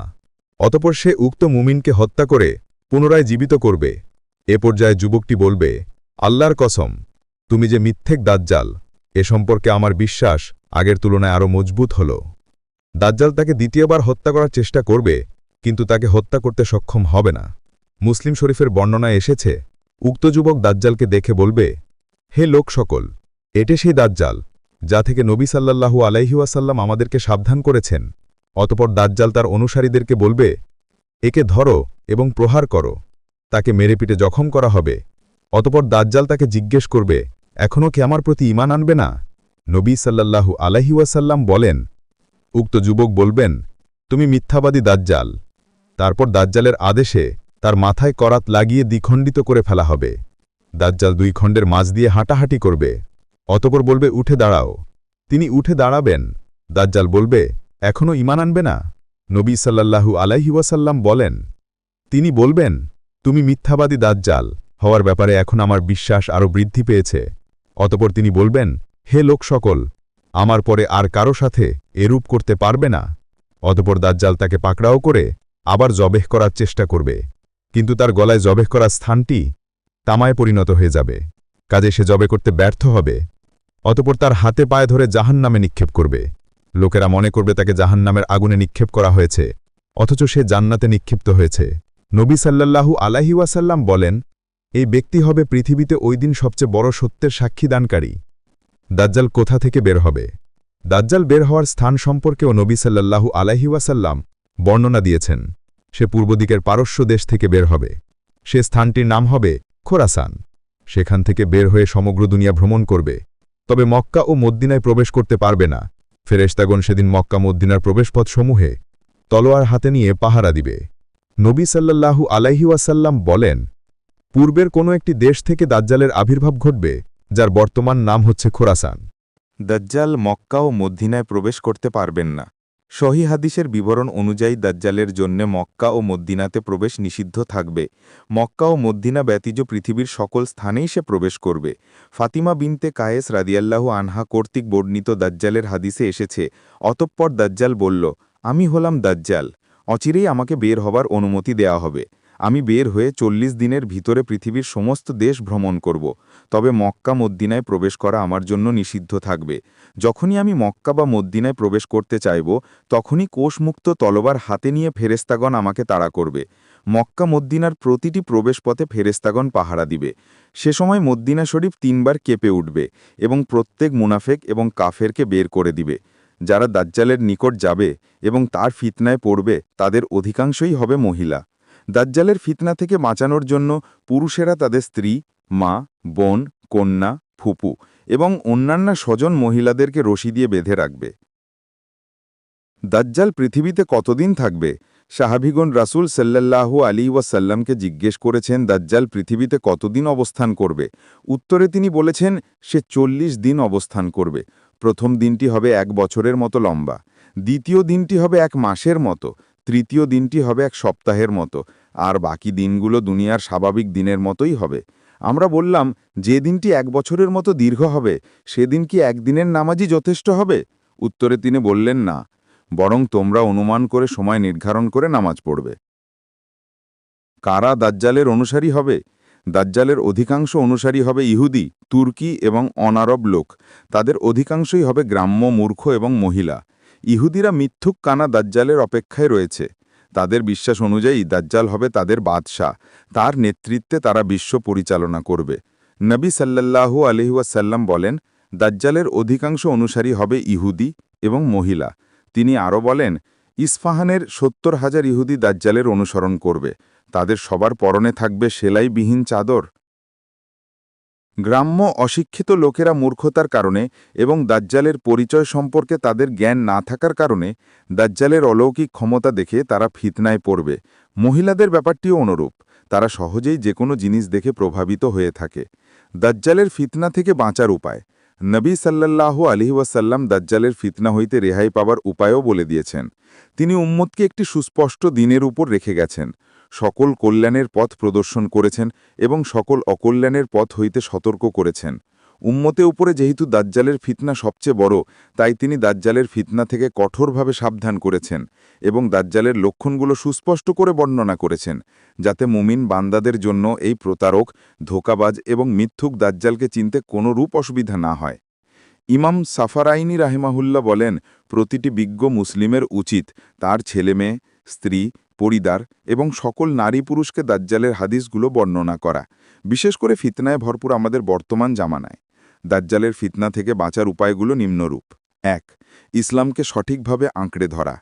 অতপর সে উক্ত মুমিনকে হত্যা করে পুনরায় জীবিত করবে। এ পর্যায়ে যুবকটি বলবে, আল্লাহর কসম, তুমি যে মিথ্যেক দাজ্জাল, এ সম্পর্কে আমার বিশ্বাস আগের তুলনায় আরও মজবুত হল। দাজ্জাল তাকে দ্বিতীয়বার হত্যা করার চেষ্টা করবে, কিন্তু তাকে হত্যা করতে সক্ষম হবে না। মুসলিম শরীফের বর্ণনায় এসেছে, উক্ত যুবক দাজ্জালকে দেখে বলবে, হে লোক সকল, এটে সেই দাজ্জাল, যা থেকে নবী সাল্লাল্লাহু আলাইহি ওয়াসাল্লাম আমাদেরকে সাবধান করেছেন। অতপর দাজ্জাল তার অনুসারীদেরকে বলবে, একে ধরো এবং প্রহার করো, তাকে মেরে পিটে জখম করা হবে। অতপর দাজ্জাল তাকে জিজ্ঞেস করবে, এখনও কি আমার প্রতি ঈমান আনবে না? নবী সাল্লাল্লাহু আলাইহি ওয়াসাল্লাম বলেন, উক্ত যুবক বলবেন, তুমি মিথ্যাবাদী দাজ্জাল। তারপর দাজ্জালের আদেশে তার মাথায় করাত লাগিয়ে দ্বিখণ্ডিত করে ফেলা হবে। দাজ্জাল দুই খণ্ডের মাঝ দিয়ে হাঁটাহাঁটি করবে। অতপর বলবে, উঠে দাঁড়াও। তিনি উঠে দাঁড়াবেন। দাজ্জাল বলবে, এখনও ঈমান আনবে না? নবী সাল্লাল্লাহু আলাইহি ওয়াসাল্লাম বলেন, তিনি বলবেন, তুমি মিথ্যাবাদী দাজ্জাল হওয়ার ব্যাপারে এখন আমার বিশ্বাস আরও বৃদ্ধি পেয়েছে। অতপর তিনি বলবেন, হে লোক সকল, আমার পরে আর কারো সাথে এরূপ করতে পারবে না। অতপর দাজ্জাল তাকে পাকড়াও করে আবার জবেহ করার চেষ্টা করবে, কিন্তু তার গলায় জবেহ করার স্থানটি তামায় পরিণত হয়ে যাবে। কাজে সে জবে করতে ব্যর্থ হবে। অতপর তার হাতে পায়ে ধরে জাহান্নামে নিক্ষেপ করবে। লোকেরা মনে করবে তাকে জাহান্নামের আগুনে নিক্ষেপ করা হয়েছে, অথচ সে জান্নাতে নিক্ষিপ্ত হয়েছে। নবী সাল্লাল্লাহু আলাইহি ওয়াসাল্লাম বলেন, এই ব্যক্তি হবে পৃথিবীতে ওই দিন সবচেয়ে বড় সত্যের সাক্ষীদানকারী। দাজ্জাল কোথা থেকে বের হবে? দাজ্জাল বের হওয়ার স্থান সম্পর্কেও নবী সাল্লাল্লাহু আলাইহি ওয়াসাল্লাম বর্ণনা দিয়েছেন। সে পূর্ব দিকের পারস্য দেশ থেকে বের হবে। সে স্থানটির নাম হবে খোরাসান। সেখান থেকে বের হয়ে সমগ্র দুনিয়া ভ্রমণ করবে, তবে মক্কা ও মদ্দিনায় প্রবেশ করতে পারবে না। ফেরেশতাগণ সেদিন মক্কা মদ্দিনার প্রবেশপথসমূহে তলোয়ার হাতে নিয়ে পাহারা দিবে। নবী সাল্লাল্লাহু আলাইহি ওয়াসাল্লাম বলেন, পূর্বের কোনো একটি দেশ থেকে দাজ্জালের আবির্ভাব ঘটবে, যার বর্তমান নাম হচ্ছে খোরাসান। দাজ্জাল মক্কা ও মদ্দিনায় প্রবেশ করতে পারবেন না। সহিহ হাদিসের বিবরণ অনুযায়ী দাজ্জালের জন্য মক্কা ও মদ্দিনাতে প্রবেশ নিষিদ্ধ থাকবে। মক্কা ও মদ্দিনা ব্যতীত পৃথিবীর সকল স্থানেই সে প্রবেশ করবে। ফাতিমা বিনতে কায়েস রাদিয়াল্লাহু আনহা কর্তৃক বর্ণিত দাজ্জালের হাদিসে এসেছে, অতঃপর দাজ্জাল বলল, আমি হলাম দাজ্জাল, অচিরেই আমাকে বের হবার অনুমতি দেয়া হবে। আমি বের হয়ে 40 দিনের ভিতরে পৃথিবীর সমস্ত দেশ ভ্রমণ করব, তবে মক্কা মদ্দিনায় প্রবেশ করা আমার জন্য নিষিদ্ধ থাকবে। যখনই আমি মক্কা বা মদ্দিনায় প্রবেশ করতে চাইব, তখনই কোষমুক্ত তলোয়ার হাতে নিয়ে ফেরেশতাগণ আমাকে তাড়া করবে। মক্কা মদ্দিনার প্রতিটি প্রবেশপথে ফেরেশতাগণ পাহারা দিবে। সে সময় মদ্দিনা শরীফ 3 বার কেঁপে উঠবে এবং প্রত্যেক মুনাফেক এবং কাফেরকে বের করে দিবে। যারা দাজ্জালের নিকট যাবে এবং তার ফিতনায় পড়বে, তাদের অধিকাংশই হবে মহিলা। দাজ্জালের ফিতনা থেকে বাঁচানোর জন্য পুরুষেরা তাদের স্ত্রী, মা, বোন, কন্যা, ফুপু এবং অন্যান্য স্বজন মহিলাদেরকে রশি দিয়ে বেঁধে রাখবে। দাজ্জাল পৃথিবীতে কতদিন থাকবে? সাহাবীগণ রাসূল সাল্লাল্লাহু আলাইহি ওয়াসাল্লামকে জিজ্ঞেস করেছেন, দাজ্জাল পৃথিবীতে কতদিন অবস্থান করবে? উত্তরে তিনি বলেছেন, সে 40 দিন অবস্থান করবে। প্রথম দিনটি হবে 1 বছরের মতো লম্বা, দ্বিতীয় দিনটি হবে 1 মাসের মতো, তৃতীয় দিনটি হবে 1 সপ্তাহের মতো, আর বাকি দিনগুলো দুনিয়ার স্বাভাবিক দিনের মতোই হবে। আমরা বললাম, যে দিনটি 1 বছরের মতো দীর্ঘ হবে সেদিন কি একদিনের নামাজই যথেষ্ট হবে? উত্তরে তিনি বললেন, না, বরং তোমরা অনুমান করে সময় নির্ধারণ করে নামাজ পড়বে। কারা দাজ্জালের অনুসারী হবে? দাজ্জালের অধিকাংশ অনুসারী হবে ইহুদি, তুর্কি এবং অনারব লোক। তাদের অধিকাংশই হবে গ্রাম্য, মূর্খ এবং মহিলা। ইহুদিরা মিথ্যুক কানা দাজ্জালের অপেক্ষায় রয়েছে। তাদের বিশ্বাস অনুযায়ী দাজ্জাল হবে তাদের বাদশাহ। তার নেতৃত্বে তারা বিশ্ব পরিচালনা করবে। নবী সাল্লাল্লাহু আলাইহি ওয়াসাল্লাম বলেন, দাজ্জালের অধিকাংশ অনুসারী হবে ইহুদি এবং মহিলা। তিনি আরও বলেন, ইস্পাহানের ৭০,০০০ ইহুদি দাজ্জালের অনুসরণ করবে। তাদের সবার পরনে থাকবে সেলাইবিহীন চাদর। গ্রাম্য অশিক্ষিত লোকেরা মূর্খতার কারণে এবং দাজ্জালের পরিচয় সম্পর্কে তাদের জ্ঞান না থাকার কারণে দাজ্জালের অলৌকিক ক্ষমতা দেখে তারা ফিতনায় পড়বে। মহিলাদের ব্যাপারটিও অনুরূপ। তারা সহজেই যে কোনো জিনিস দেখে প্রভাবিত হয়ে থাকে। দাজ্জালের ফিতনা থেকে বাঁচার উপায়। নবী সাল্লাল্লাহু আলাইহি ওয়াসাল্লাম দাজ্জালের ফিতনা হইতে রেহাই পাবার উপায়ও বলে দিয়েছেন। তিনি উম্মতকে একটি সুস্পষ্ট দিনের উপর রেখে গেছেন। সকল কল্যাণের পথ প্রদর্শন করেছেন এবং সকল অকল্যাণের পথ হইতে সতর্ক করেছেন। উম্মতে উপরে যেহেতু দাজ্জালের ফিতনা সবচেয়ে বড়, তাই তিনি দাজ্জালের ফিতনা থেকে কঠোরভাবে সাবধান করেছেন এবং দাজ্জালের লক্ষণগুলো সুস্পষ্ট করে বর্ণনা করেছেন, যাতে মুমিন বান্দাদের জন্য এই প্রতারক, ধোঁকাবাজ এবং মিথ্যুক দাজ্জালকে চিনতে কোনো রূপ অসুবিধা না হয়। ইমাম সাফারাইনি রাহিমাহুল্লাহ বলেন, প্রতিটি বিজ্ঞ মুসলিমের উচিত তার ছেলেমেয়ে, স্ত্রী, পরিবার এবং সকল নারী পুরুষকে দাজ্জালের হাদিসগুলো বর্ণনা করা, বিশেষ করে ফিতনায় ভরপুর আমাদের বর্তমান জামানায়। দাজ্জালের ফিতনা থেকে বাঁচার উপায়গুলো নিম্নরূপ। ১. ইসলামকে সঠিকভাবে আঁকড়ে ধরা।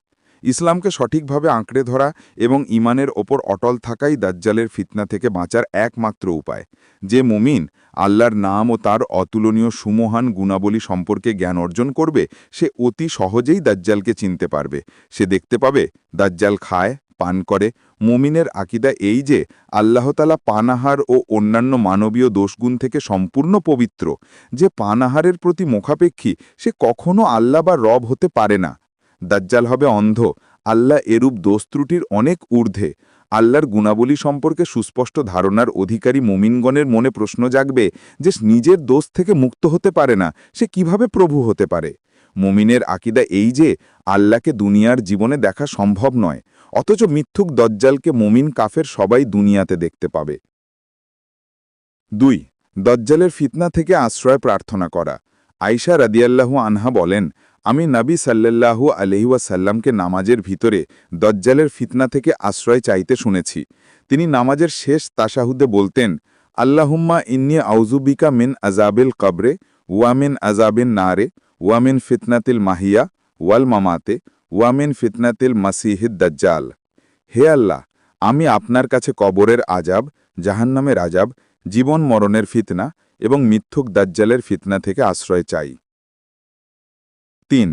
ইসলামকে সঠিকভাবে আঁকড়ে ধরা এবং ঈমানের ওপর অটল থাকাই দাজ্জালের ফিতনা থেকে বাঁচার একমাত্র উপায়। যে মুমিন আল্লাহর নাম ও তার অতুলনীয় সুমহান গুণাবলী সম্পর্কে জ্ঞান অর্জন করবে, সে অতি সহজেই দাজ্জালকে চিনতে পারবে। সে দেখতে পাবে দাজ্জাল খায়, পান করে। মুমিনের আকিদা এই যে আল্লাহতালা পানাহার ও অন্যান্য মানবীয় দোষগুণ থেকে সম্পূর্ণ পবিত্র। যে পানাহারের প্রতি মুখাপেক্ষী, সে কখনো আল্লাহ বা রব হতে পারে না। দাজ্জাল হবে অন্ধ। আল্লাহ এরূপ দোষ ত্রুটির অনেক ঊর্ধ্বে। আল্লাহর গুণাবলী সম্পর্কে সুস্পষ্ট ধারণার অধিকারী মুমিনগণের মনে প্রশ্ন জাগবে যে নিজের দোষ থেকে মুক্ত হতে পারে না, সে কিভাবে প্রভু হতে পারে। মুমিনের আকিদা এই যে আল্লাহকে দুনিয়ার জীবনে দেখা সম্ভব নয়, অথচ মিথ্যুক দজ্জালকে মুমিন কাফের সবাই দুনিয়াতে দেখতে পাবে। ২. দজ্জালের ফিতনা থেকে আশ্রয় প্রার্থনা করা। আয়েশা রাদিয়াল্লাহু আনহা বলেন, আমি নবী সাল্লাল্লাহু আলাইহি ওয়াসাল্লামকে নামাজের ভিতরে দজ্জালের ফিতনা থেকে আশ্রয় চাইতে শুনেছি। তিনি নামাজের শেষ তাশাহুদে বলতেন, আল্লাহুম্মা ইন্নী আউযুবিকা মিন আযাবিল কবরে ওয়া মিন আযাবিন নারে ওয়া মিন ফিতনাতিল মাহিয়া ওয়াল মামাতে ওয়া মিন ফিতনাতিল মাসিহিদ দাজ্জাল। হে আল্লাহ, আমি আপনার কাছে কবরের আযাব, জাহান্নামের আযাব, জীবন মরণের ফিতনা এবং মিথ্যুক দাজ্জালের ফিতনা থেকে আশ্রয় চাই। ৩.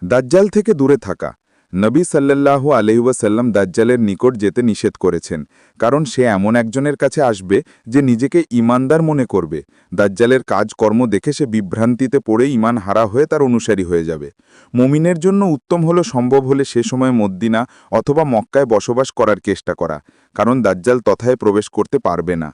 দাজ্জাল থেকে দূরে থাকা। নবী সাল্লাল্লাহু আলাইহি ওয়াসাল্লাম দাজ্জালের নিকট যেতে নিষেধ করেছেন, কারণ সে এমন একজনের কাছে আসবে যে নিজেকে ঈমানদার মনে করবে। দাজ্জালের কাজকর্ম দেখে সে বিভ্রান্তিতে পড়ে ঈমান হারা হয়ে তার অনুসারী হয়ে যাবে। মুমিনের জন্য উত্তম হলো সম্ভব হলে সে সময় মদ্দিনা অথবা মক্কায় বসবাস করার চেষ্টা করা, কারণ দাজ্জাল তথায় প্রবেশ করতে পারবে না।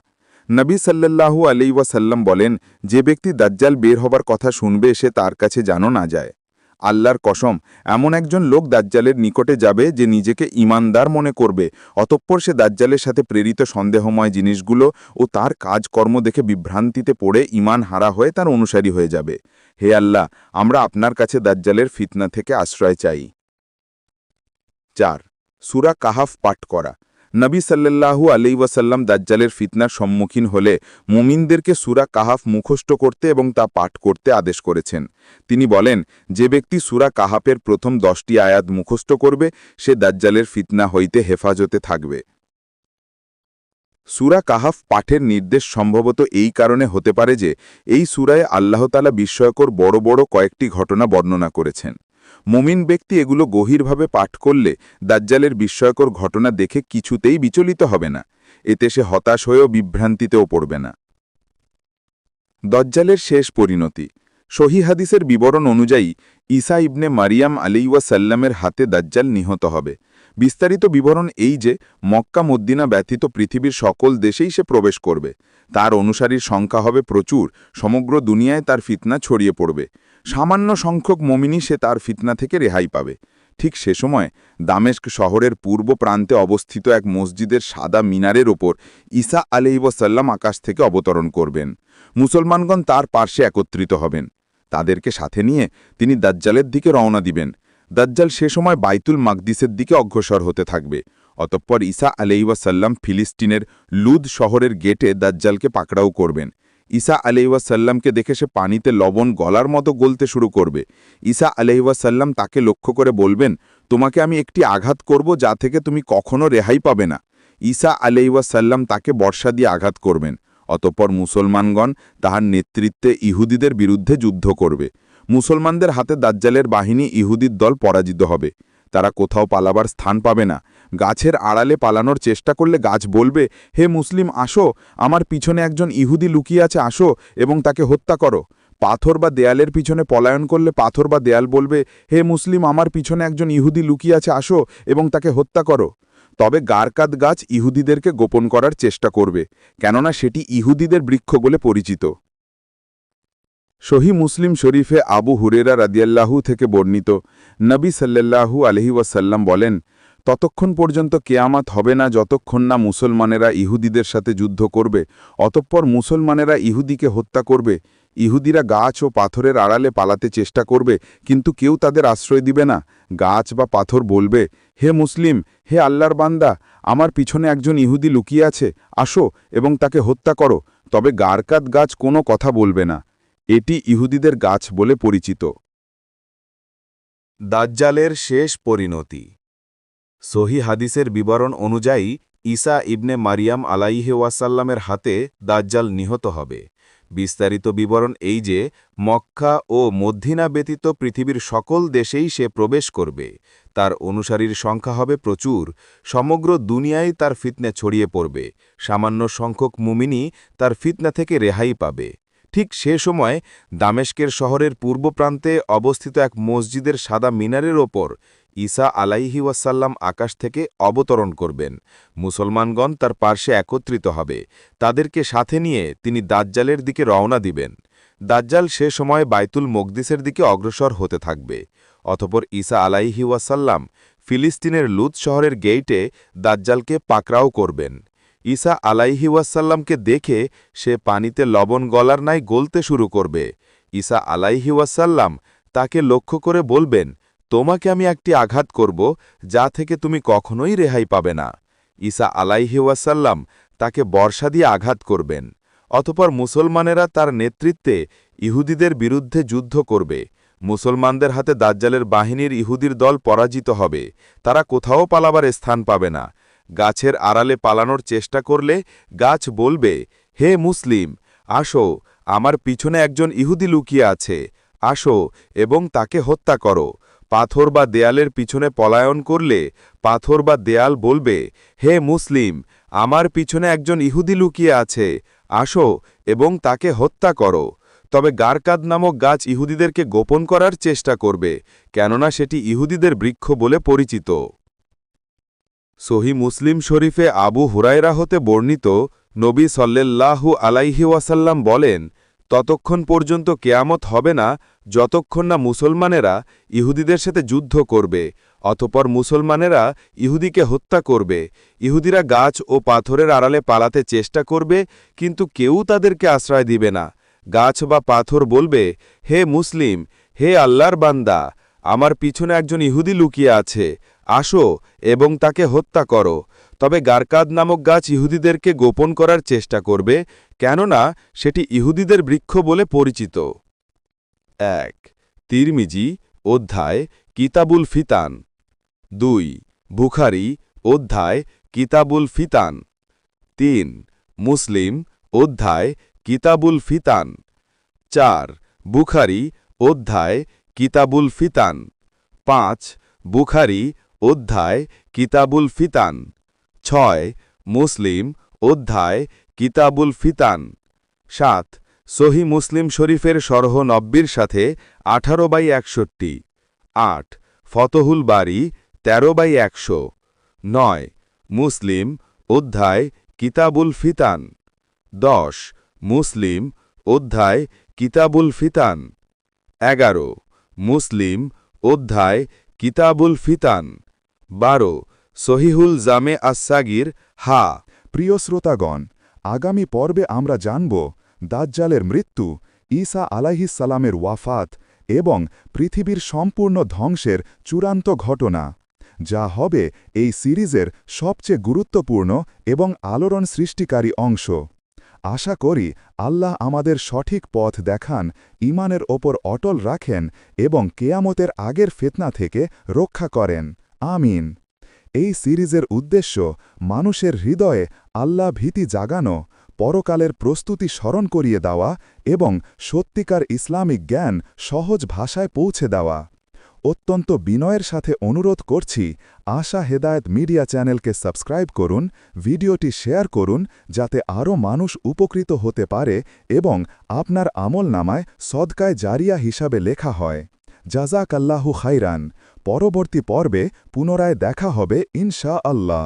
নবী সাল্লাল্লাহু আলাইহি ওয়াসাল্লাম বলেন, যে ব্যক্তি দাজ্জাল বের হবার কথা শুনবে সে তার কাছে যেন না যায়। আল্লাহর কসম, এমন একজন লোক দাজ্জালের নিকটে যাবে যে নিজেকে ঈমানদার মনে করবে, অতঃপর সে দাজ্জালের সাথে প্রেরিত সন্দেহময় জিনিসগুলো ও তার কাজকর্ম দেখে বিভ্রান্তিতে পড়ে ঈমান হারা হয়ে তার অনুসারী হয়ে যাবে। হে আল্লাহ, আমরা আপনার কাছে দাজ্জালের ফিতনা থেকে আশ্রয় চাই। ৪. সূরা কাহাফ পাঠ করা। নবী সাল্লাল্লাহু আলাইহি ওয়াসাল্লাম দাজ্জালের ফিতনার সম্মুখীন হলে মুমিনদেরকে সূরা কাহাফ মুখস্থ করতে এবং তা পাঠ করতে আদেশ করেছেন। তিনি বলেন, যে ব্যক্তি সূরা কাহাফের প্রথম 10টি আয়াত মুখস্থ করবে সে দাজ্জালের ফিতনা হইতে হেফাজতে থাকবে। সূরা কাহাফ পাঠের নির্দেশ সম্ভবত এই কারণে হতে পারে যে এই সূরায় আল্লাহতালা বিস্ময়কর বড় বড় কয়েকটি ঘটনা বর্ণনা করেছেন। মুমিন ব্যক্তি এগুলো গভীরভাবে পাঠ করলে দাজ্জালের বিস্ময়কর ঘটনা দেখে কিছুতেই বিচলিত হবে না। এতে সে হতাশ হয়েও বিভ্রান্তিতেও পড়বে না। দাজ্জালের শেষ পরিণতি। সহিহ হাদিসের বিবরণ অনুযায়ী ঈসা ইবনে মারিয়াম আলাইহিস সালামের হাতে দাজ্জাল নিহত হবে। বিস্তারিত বিবরণ এই যে মক্কা মদ্দিনা ব্যতীত পৃথিবীর সকল দেশেই সে প্রবেশ করবে। তার অনুসারীর সংখ্যা হবে প্রচুর, সমগ্র দুনিয়ায় তার ফিতনা ছড়িয়ে পড়বে। সামান্য সংখ্যক মমিনী সে তার ফিতনা থেকে রেহাই পাবে। ঠিক সে সময় দামেস্ক শহরের পূর্ব প্রান্তে অবস্থিত এক মসজিদের সাদা মিনারের ওপর ঈসা আলাইহিওয়াসাল্লাম আকাশ থেকে অবতরণ করবেন। মুসলমানগণ তার পার্শ্বে একত্রিত হবেন। তাদেরকে সাথে নিয়ে তিনি দাজ্জালের দিকে রওনা দিবেন। দাজ্জাল সে সময় বাইতুল মাকদিসের দিকে অগ্রসর হতে থাকবে। অতঃপর ঈসা আলাইহিওয়াসাল্লাম ফিলিস্তিনের লুদ শহরের গেটে দাজ্জালকে পাকড়াও করবেন। ঈসা আলাইহিওয়াসাল্লামকে দেখে সে পানিতে লবণ গলার মতো গলতে শুরু করবে। ঈসা আলাইহিওয়াসাল্লাম তাকে লক্ষ্য করে বলবেন, তোমাকে আমি একটি আঘাত করব যা থেকে তুমি কখনো রেহাই পাবে না। ঈসা আলাইহিওয়াসাল্লাম তাকে বর্ষা দিয়ে আঘাত করবেন। অতঃপর মুসলমানগণ তাহার নেতৃত্বে ইহুদিদের বিরুদ্ধে যুদ্ধ করবে। মুসলমানদের হাতে দাজ্জালের বাহিনী ইহুদির দল পরাজিত হবে। তারা কোথাও পালাবার স্থান পাবে না। গাছের আড়ালে পালানোর চেষ্টা করলে গাছ বলবে, হে মুসলিম আসো, আমার পিছনে একজন ইহুদি লুকিয়ে আছে, আসো এবং তাকে হত্যা করো। পাথর বা দেয়ালের পিছনে পলায়ন করলে পাথর বা দেয়াল বলবে, হে মুসলিম আমার পিছনে একজন ইহুদি লুকিয়ে আছে, আসো এবং তাকে হত্যা করো। তবে গারকাদ গাছ ইহুদিদেরকে গোপন করার চেষ্টা করবে, কেননা সেটি ইহুদিদের বৃক্ষ বলে পরিচিত। সহি মুসলিম শরীফে আবু হুরেরা রাদিয়াল্লাহু থেকে বর্ণিত, নবী সাল্লাল্লাহু আলহি ওয়াসাল্লাম বলেন, ততক্ষণ পর্যন্ত কেয়ামাত হবে না যতক্ষণ না মুসলমানেরা ইহুদিদের সাথে যুদ্ধ করবে। অতঃপর মুসলমানেরা ইহুদিকে হত্যা করবে। ইহুদিরা গাছ ও পাথরের আড়ালে পালাতে চেষ্টা করবে, কিন্তু কেউ তাদের আশ্রয় দিবে না। গাছ বা পাথর বলবে, হে মুসলিম, হে আল্লাহর বান্দা, আমার পিছনে একজন ইহুদি লুকিয়ে আছে, আসো এবং তাকে হত্যা করো। তবে গারকাদ গাছ কোনো কথা বলবে না। এটি ইহুদিদের গাছ বলে পরিচিত। দাজ্জালের শেষ পরিণতি। সহি হাদিসের বিবরণ অনুযায়ী ঈসা ইবনে মারিয়াম আলাইহি ওয়াসাল্লামের হাতে দাজ্জাল নিহত হবে। বিস্তারিত বিবরণ এই যে মক্কা ও মদ্দিনা ব্যতীত পৃথিবীর সকল দেশেই সে প্রবেশ করবে। তার অনুসারীর সংখ্যা হবে প্রচুর, সমগ্র দুনিয়ায় তার ফিতনা ছড়িয়ে পড়বে। সামান্য সংখ্যক মুমিনই তার ফিতনা থেকে রেহাই পাবে। ঠিক সে সময় দামেস্কের শহরের পূর্ব প্রান্তে অবস্থিত এক মসজিদের সাদা মিনারের ওপর ঈসা আলাইহি ওয়াসাল্লাম আকাশ থেকে অবতরণ করবেন। মুসলমানগণ তার পার্শ্বে একত্রিত হবে। তাদেরকে সাথে নিয়ে তিনি দাজ্জালের দিকে রওনা দিবেন। দাজ্জাল সে সময় বাইতুল মকদিসের দিকে অগ্রসর হতে থাকবে। অতঃপর ঈসা আলাইহি ওয়াসাল্লাম ফিলিস্তিনের লুদ শহরের গেইটে দাজ্জালকে পাকড়াও করবেন। ঈসা আলাইহি ওয়াসাল্লামকে দেখে সে পানিতে লবণ গলার ন্যায় গলতে শুরু করবে। ঈসা আলাইহি ওয়াসাল্লাম তাকে লক্ষ্য করে বলবেন, তোমাকে আমি একটি আঘাত করব যা থেকে তুমি কখনোই রেহাই পাবে না। ঈসা আলাইহি ওয়াসাল্লাম তাকে বর্ষা দিয়ে আঘাত করবেন। অতঃপর মুসলমানেরা তার নেতৃত্বে ইহুদিদের বিরুদ্ধে যুদ্ধ করবে। মুসলমানদের হাতে দাজ্জালের বাহিনীর ইহুদির দল পরাজিত হবে। তারা কোথাও পালাবার স্থান পাবে না। গাছের আড়ালে পালানোর চেষ্টা করলে গাছ বলবে, হে মুসলিম আসো, আমার পিছনে একজন ইহুদি লুকিয়ে আছে, আসো এবং তাকে হত্যা করো। পাথর বা দেয়ালের পিছনে পলায়ন করলে পাথর বা দেয়াল বলবে, হে মুসলিম আমার পিছনে একজন ইহুদি লুকিয়ে আছে, আসো এবং তাকে হত্যা করো। তবে গারকাদ নামক গাছ ইহুদিদেরকে গোপন করার চেষ্টা করবে, কেননা সেটি ইহুদিদের বৃক্ষ বলে পরিচিত। সহি মুসলিম শরীফে আবু হুরায়রা হতে বর্ণিত, নবী সাল্লাল্লাহু আলাইহি ওয়াসাল্লাম বলেন, ততক্ষণ পর্যন্ত কেয়ামত হবে না যতক্ষণ না মুসলমানেরা ইহুদিদের সাথে যুদ্ধ করবে। অতঃপর মুসলমানেরা ইহুদিকে হত্যা করবে। ইহুদিরা গাছ ও পাথরের আড়ালে পালাতে চেষ্টা করবে, কিন্তু কেউ তাদেরকে আশ্রয় দিবে না। গাছ বা পাথর বলবে, হে মুসলিম, হে আল্লাহর বান্দা, আমার পিছনে একজন ইহুদি লুকিয়ে আছে, আসো এবং তাকে হত্যা করো। তবে গারকাদ নামক গাছ ইহুদিদেরকে গোপন করার চেষ্টা করবে, কেননা সেটি ইহুদিদের বৃক্ষ বলে পরিচিত। ১ তিরমিজি অধ্যায় কিতাবুল ফিতান। ২ বুখারী অধ্যায় কিতাবুল ফিতান। ৩ মুসলিম অধ্যায় কিতাবুল ফিতান। ৪ বুখারী অধ্যায় কিতাবুল ফিতান। ৫ বুখারী অধ্যায় কিতাবুল ফিতান। ৬ মুসলিম অধ্যায় কিতাবুল ফিতান। ৭ সহি মুসলিম শরীফের শরহ ৯০-র সাথে ১৮/৬১। ৮ ফতহুল বারী ১৩/১০০। 9 মুসলিম অধ্যায় কিতাবুল ফিতান 10 মুসলিম অধ্যায় কিতাবুল ফিতান 11 মুসলিম অধ্যায় কিতাবুল ফিতান 12 সহিহুল জামে আস-সাগির হা প্রিয় শ্রোতাগণ, আগামী পর্বে আমরা জানব দাজ্জালের মৃত্যু, ঈসা আলাইহিসসালামের ওয়াফাত এবং পৃথিবীর সম্পূর্ণ ধ্বংসের চূড়ান্ত ঘটনা, যা হবে এই সিরিজের সবচেয়ে গুরুত্বপূর্ণ এবং আলোড়ন সৃষ্টিকারী অংশ। আশা করি আল্লাহ আমাদের সঠিক পথ দেখান, ঈমানের ওপর অটল রাখেন এবং কেয়ামতের আগের ফিতনা থেকে রক্ষা করেন। আমিন। এই সিরিজের উদ্দেশ্য মানুষের হৃদয়ে আল্লাহ ভীতি জাগানো, পরকালের প্রস্তুতি স্মরণ করিয়ে দেওয়া এবং সত্যিকার ইসলামিক জ্ঞান সহজ ভাষায় পৌঁছে দেওয়া। অত্যন্ত বিনয়ের সাথে অনুরোধ করছি, আশা হেদায়েত মিডিয়া চ্যানেলকে সাবস্ক্রাইব করুন, ভিডিওটি শেয়ার করুন যাতে আরও মানুষ উপকৃত হতে পারে এবং আপনার আমলনামায় সদকায়ে জারিয়া হিসাবে লেখা হয়। জাযাকাল্লাহু খাইরান। পরবর্তী পর্বে পুনরায় দেখা হবে ইনশা আল্লাহ।